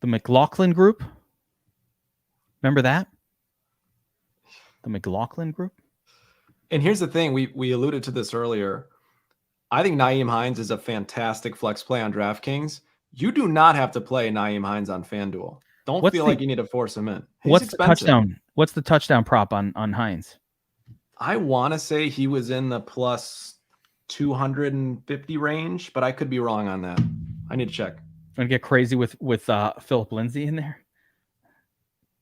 The McLaughlin group. Remember that? The McLaughlin group. And here's the thing. We alluded to this earlier. I think Nyheim Hines is a fantastic flex play on DraftKings. You do not have to play Nyheim Hines on FanDuel. Don't feel like you need to force him in. What's the touchdown? What's the touchdown prop on Hines? I want to say he was in the plus 250 range, but I could be wrong on that. I need to check. Gonna get crazy with Philip Lindsay in there.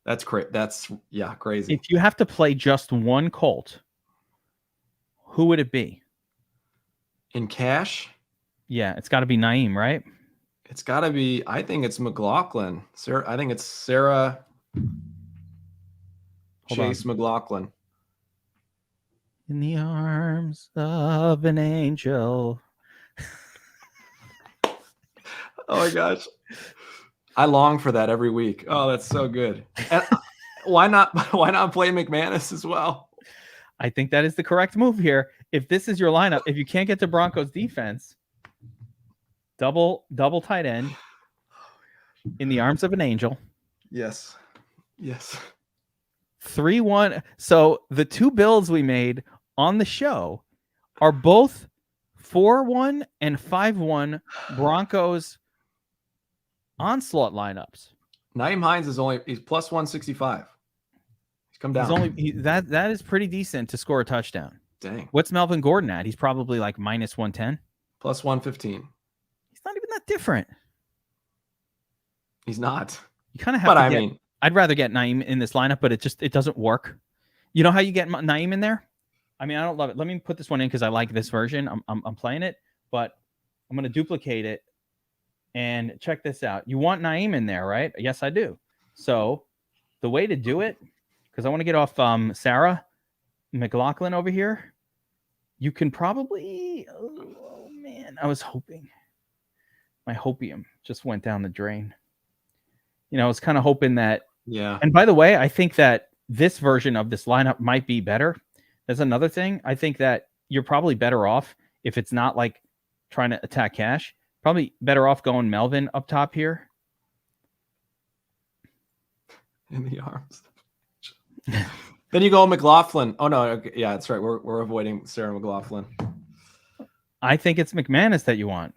That's crazy. If you have to play just one Colt, who would it be? In cash? Yeah, it's got to be Naeem, right? It's got to be. I think it's McLaughlin. I think it's Sarah Chase McLaughlin. In the arms of an angel. Oh my gosh. I long for that every week. Oh, that's so good. And why not play McManus as well? I think that is the correct move here. If this is your lineup, if you can't get to Broncos defense, double tight end in the arms of an angel. Yes. 3-1. So the two builds we made on the show are both 4-1 and 5-1 Broncos onslaught lineups. Naeem Hines he's plus 165. He's come down. That is pretty decent to score a touchdown. Dang. What's Melvin Gordon at? He's probably like minus 110. Plus 115. He's not even that different. He's not. You kind of have I'd rather get Naeem in this lineup, but it doesn't work. You know how you get Naeem in there? I mean, I don't love it. Let me put this one in because I like this version. I'm playing it, but I'm going to duplicate it. And check this out. You want Naeem in there, right? Yes, I do. So the way to do it, because I want to get off Sarah McLaughlin over here, you can probably, oh man, I was hoping. My hopium just went down the drain. I was kind of hoping that. Yeah. And by the way, I think that this version of this lineup might be better. That's another thing. I think that you're probably better off if it's not like trying to attack cash. Probably better off going Melvin up top here. In the arms. Then you go McLaughlin. Oh, no. Okay. Yeah, that's right. We're avoiding Sarah McLaughlin. I think it's McManus that you want.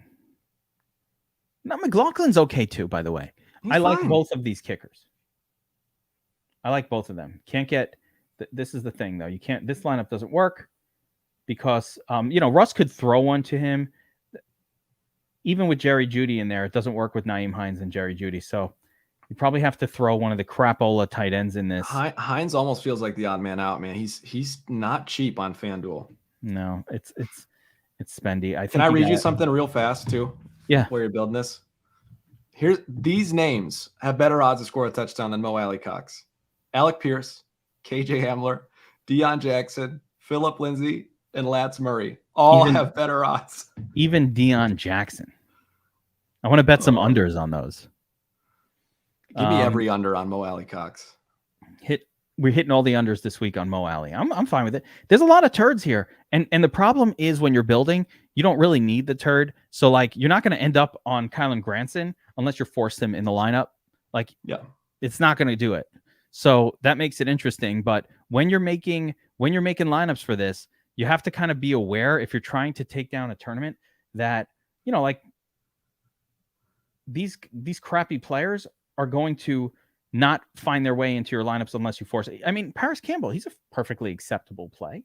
Now, McLaughlin's okay, too, by the way. I like both of these kickers. I like both of them. Can't get... This is the thing, though. You can't... This lineup doesn't work because, Russ could throw one to him. Even with Jerry Jeudy in there, it doesn't work with Naeem Hines and Jerry Jeudy. So you probably have to throw one of the crapola tight ends in this. Hines almost feels like the odd man out, man. He's not cheap on FanDuel. No, it's spendy. Can I read you something real fast too? Yeah. While you're building this. These names have better odds to score a touchdown than Mo Alley-Cox. Alec Pierce, KJ Hamler, Dion Jackson, Philip Lindsay, and Lance Murray all have better odds. Even Dion Jackson. I want to bet some unders on those. Give me every under on Mo Alley-Cox. We're hitting all the unders this week on Mo Alley. I'm fine with it. There's a lot of turds here. And the problem is when you're building, you don't really need the turd. So like you're not going to end up on Kylan Granson unless you're forced him in the lineup. Like it's not going to do it. So that makes it interesting. But when you're making lineups for this, you have to kind of be aware if you're trying to take down a tournament that, like these crappy players are going to not find their way into your lineups unless you force it. I mean, Paris Campbell, he's a perfectly acceptable play.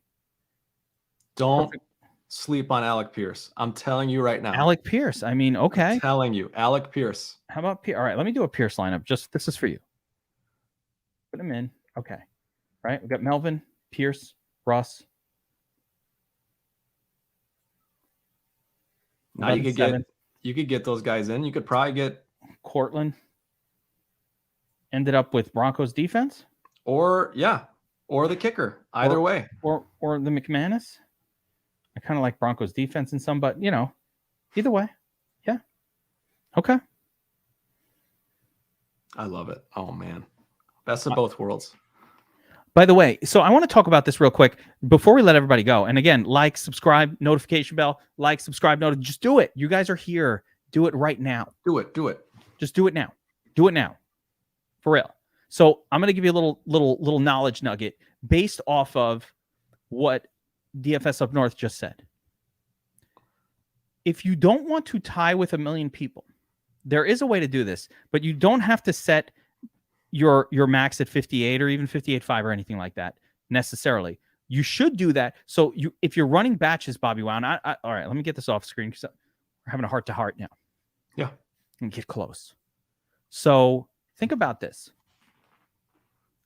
Don't sleep on Alec Pierce. I'm telling you right now. Alec Pierce. I mean, okay. I'm telling you, Alec Pierce. How about Pierce? All right, let me do a Pierce lineup. This is for you. Put him in. Okay. All right. We've got Melvin, Pierce, Russ. Now you could get those guys in. You could probably get Courtland. Ended up with Broncos defense, or the kicker. Either way, or the McManus. I kind of like Broncos defense in some, but either way, yeah, okay. I love it. Oh man, best of both worlds. By the way, so I want to talk about this real quick before we let everybody go. And again, like, subscribe, notification bell, just do it. You guys are here. Do it right now. Do it. Just do it now. Do it now. For real. So I'm going to give you a little knowledge nugget based off of what DFS Up North just said. If you don't want to tie with 1 million people, there is a way to do this, but you don't have to set your max at 58 or even 58.5 or anything like that necessarily. You should do that. So if you're running batches, Bobbywow, and all right, let me get this off screen because we're having a heart-to-heart now. Yeah. And get close. So think about this.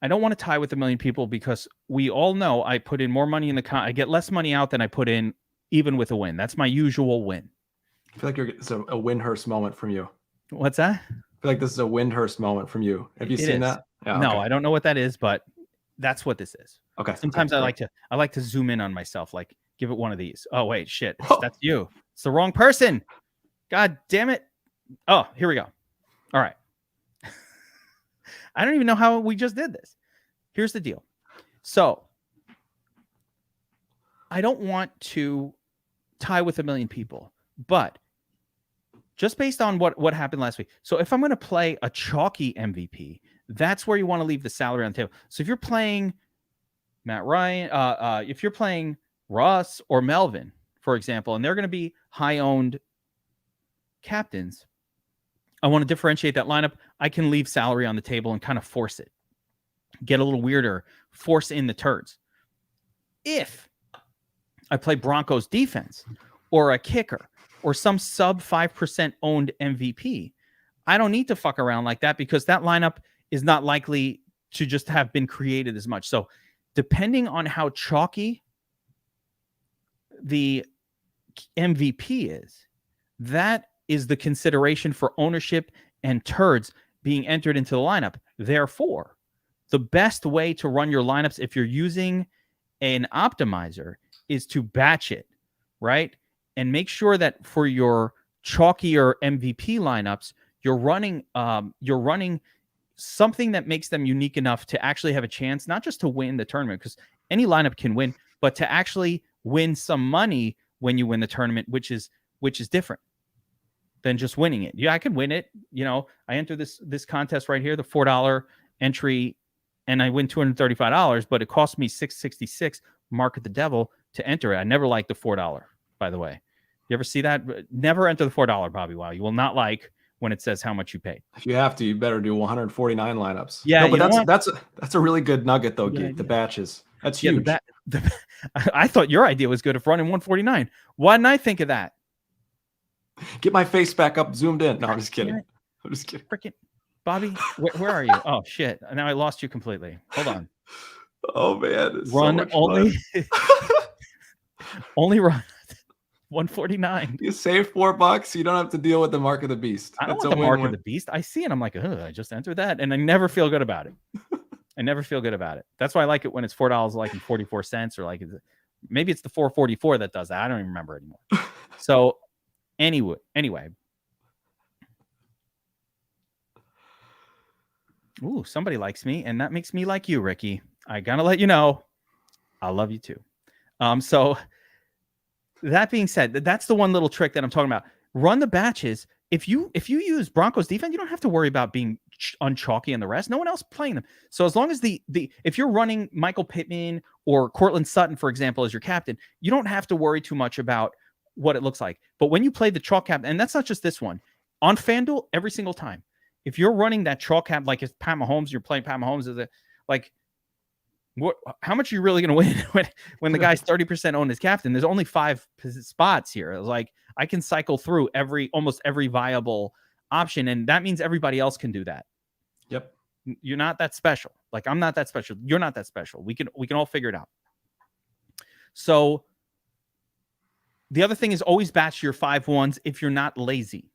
I don't want to tie with a million people because we all know I put in more money in I get less money out than I put in even with a win. That's my usual win. I feel like it's a Windhurst moment from you. What's that? I feel like this is a Windhurst moment from you. Have you seen that? Yeah, no, okay. I don't know what that is, but that's what this is. Okay. Sometimes I like to zoom in on myself, like give it one of these. Oh wait, shit, that's you. It's the wrong person. God damn it. Oh, here we go. All right. I don't even know how we just did this. Here's the deal. So I don't want to tie with a million people, but just based on what happened last week. So if I'm going to play a chalky MVP, that's where you want to leave the salary on the table. So if you're playing Matt Ryan, if you're playing Russ or Melvin, for example, and they're going to be high-owned captains, I want to differentiate that lineup. I can leave salary on the table and kind of force it. Get a little weirder, force in the turds. If I play Broncos defense or a kicker or some sub 5% owned MVP, I don't need to fuck around like that because that lineup is not likely to just have been created as much. So depending on how chalky the MVP is, that is the consideration for ownership and turds being entered into the lineup. Therefore, the best way to run your lineups if you're using an optimizer is to batch it, right? And make sure that for your chalkier MVP lineups, you're running something that makes them unique enough to actually have a chance, not just to win the tournament, because any lineup can win, but to actually win some money when you win the tournament, which is different than just winning it. Yeah, I could win it. You know, I enter this contest right here, the $4 entry, and I win $235, but it cost me $666, market the devil, to enter it. I never liked the $4, by the way. You ever see that? Never enter the $4, Bobbywow. You will not like when it says how much you paid. If you have to, you better do 149 lineups. Yeah, no, but that's a really good nugget though, Geek. The batches. That's huge. I thought your idea was good of running 149. Why didn't I think of that? Get my face back up, zoomed in. No, I'm just kidding. I'm just kidding. Freaking Bobby, where are you? Oh shit! Now I lost you completely. Hold on. Oh man, run so only. Only run 149. You save $4. You don't have to deal with the mark of the beast. I don't want the mark of the beast. I see it. I'm like, I just entered that, and I never feel good about it. I never feel good about it. That's why I like it when it's $4, like in 44 cents, or like maybe it's the 444 that does that. I don't even remember anymore. So anyway. Ooh, somebody likes me, and that makes me like you, Ricky. I gotta let you know, I love you too. So that being said, that's the one little trick that I'm talking about. Run the batches. If you use Broncos defense, you don't have to worry about being unchalky and the rest. No one else playing them. So as long as if you're running Michael Pittman or Courtland Sutton, for example, as your captain, you don't have to worry too much about what it looks like. But when you play the chalk cap, and that's not just this one, on FanDuel, every single time, if you're running that chalk cap, like it's Pat Mahomes, you're playing Pat Mahomes, is it like, how much are you really going to win when the guy's 30% owned as captain? There's only 5 spots here. It's like I can cycle through almost every viable option, and that means everybody else can do that. Yep. You're not that special. Like I'm not that special. You're not that special. We can all figure it out. So the other thing is always batch your 5-1s if you're not lazy.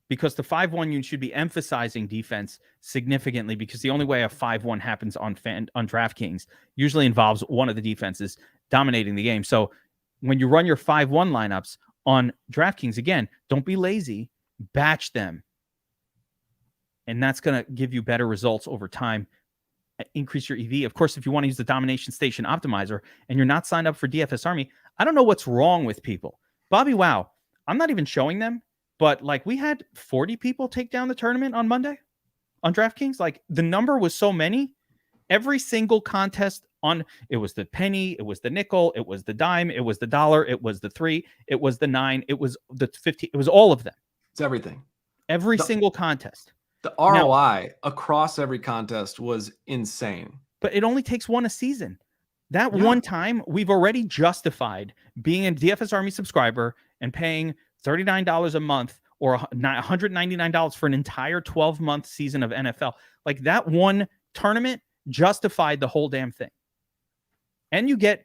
Because the 5-1, you should be emphasizing defense significantly, because the only way a 5-1 happens on DraftKings usually involves one of the defenses dominating the game. So when you run your 5-1 lineups on DraftKings, again, don't be lazy, batch them. And that's going to give you better results over time, increase your EV. Of course, if you want to use the Domination Station Optimizer and you're not signed up for DFS Army, I don't know what's wrong with people. Bobbywow, I'm not even showing them. But like we had 40 people take down the tournament on Monday on DraftKings. Like the number was so many. Every single contest it was the penny, it was the nickel, it was the dime, it was the dollar, it was the 3, it was the 9, it was the 15, it was all of them. It's everything. Every single contest. The ROI across every contest was insane. But it only takes one a season. That one time, we've already justified being a DFS Army subscriber and paying $39 a month or $199 for an entire 12-month season of NFL. Like, that one tournament justified the whole damn thing. And you get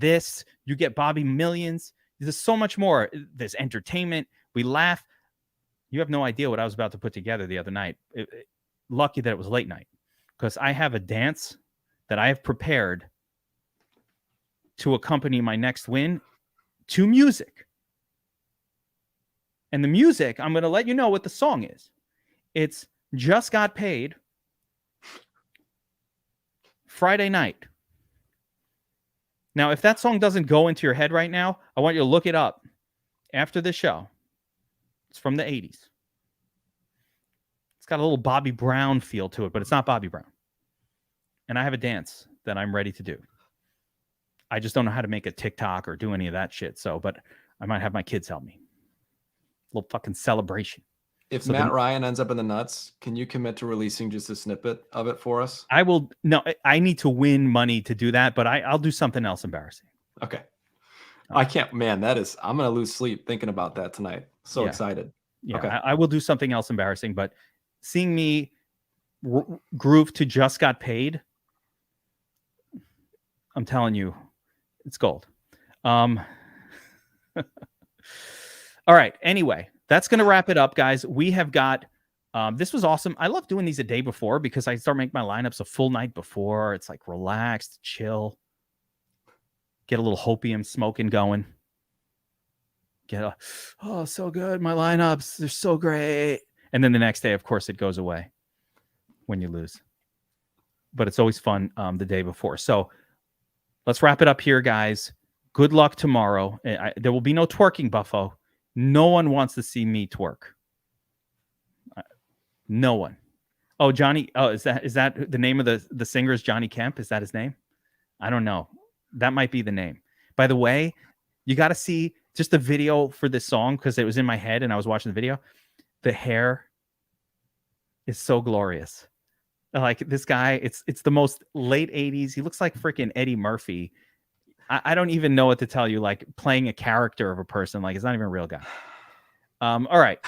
this, you get Bobby millions. There's so much more. There's entertainment. We laugh. You have no idea what I was about to put together the other night. Lucky that it was late night, because I have a dance that I have prepared to accompany my next win to music. And the music, I'm going to let you know what the song is. It's Just Got Paid, Friday Night. Now, if that song doesn't go into your head right now, I want you to look it up after this show. It's from the 80s. It's got a little Bobby Brown feel to it, but it's not Bobby Brown. And I have a dance that I'm ready to do. I just don't know how to make a TikTok or do any of that shit. But I might have my kids help me. A little fucking celebration. If Matt Ryan ends up in the nuts, can you commit to releasing just a snippet of it for us? I will. No, I need to win money to do that, but I'll do something else embarrassing. Okay. I can't, man, I'm going to lose sleep thinking about that tonight. So excited. Yeah, okay. I will do something else embarrassing, but seeing me groove to Just Got Paid, I'm telling you, it's gold. All right. Anyway, that's going to wrap it up, guys. We have got, this was awesome. I love doing these a day before because I start making my lineups a full night before. It's like relaxed, chill, get a little hopium smoking going. Oh, so good. My lineups, they're so great. And then the next day, of course, it goes away when you lose. But it's always fun the day before. So let's wrap it up here, guys. Good luck tomorrow. There will be no twerking, Buffo. No one wants to see me twerk. No one. Oh, Johnny. Oh, is that the name of the singer is Johnny Kemp? Is that his name? I don't know. That might be the name. By the way, you got to see just the video for this song because it was in my head and I was watching the video. The hair is so glorious. Like this guy, it's the most late 80s. He looks like freaking Eddie Murphy. I don't even know what to tell you, like playing a character of a person. Like it's not even a real guy. All right.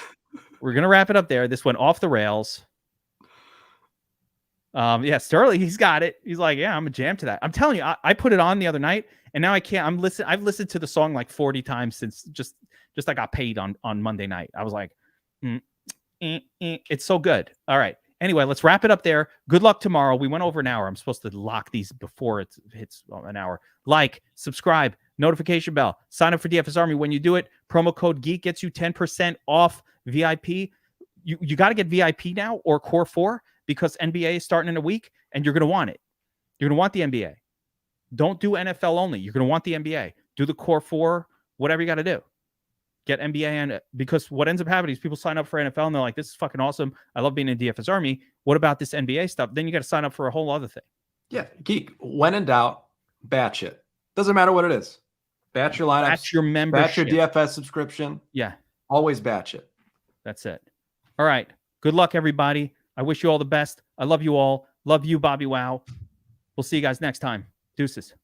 We're going to wrap it up there. This went off the rails. Yeah, Sterling, he's got it. He's like, yeah, I'm a jam to that. I'm telling you, I put it on the other night and now I can't. I've listened to the song like 40 times since just I got paid on Monday night. I was like, it's so good. All right. Anyway, let's wrap it up there. Good luck tomorrow. We went over an hour. I'm supposed to lock these before it hits an hour. Like, subscribe, notification bell, sign up for DFS Army. When you do it, promo code GEEK gets you 10% off VIP. You got to get VIP now or Core 4 because NBA is starting in a week and you're going to want it. You're going to want the NBA. Don't do NFL only. You're going to want the NBA. Do the Core 4, whatever you got to do. Get NBA and because what ends up happening is people sign up for NFL and they're like, this is fucking awesome. I love being in DFS Army. What about this NBA stuff? Then you got to sign up for a whole other thing. Yeah. Geek, when in doubt, batch it. Doesn't matter what it is. Batch your lineups. Batch your membership. Batch your DFS subscription. Yeah. Always batch it. That's it. All right. Good luck, everybody. I wish you all the best. I love you all. Love you, Bobbywow. We'll see you guys next time. Deuces.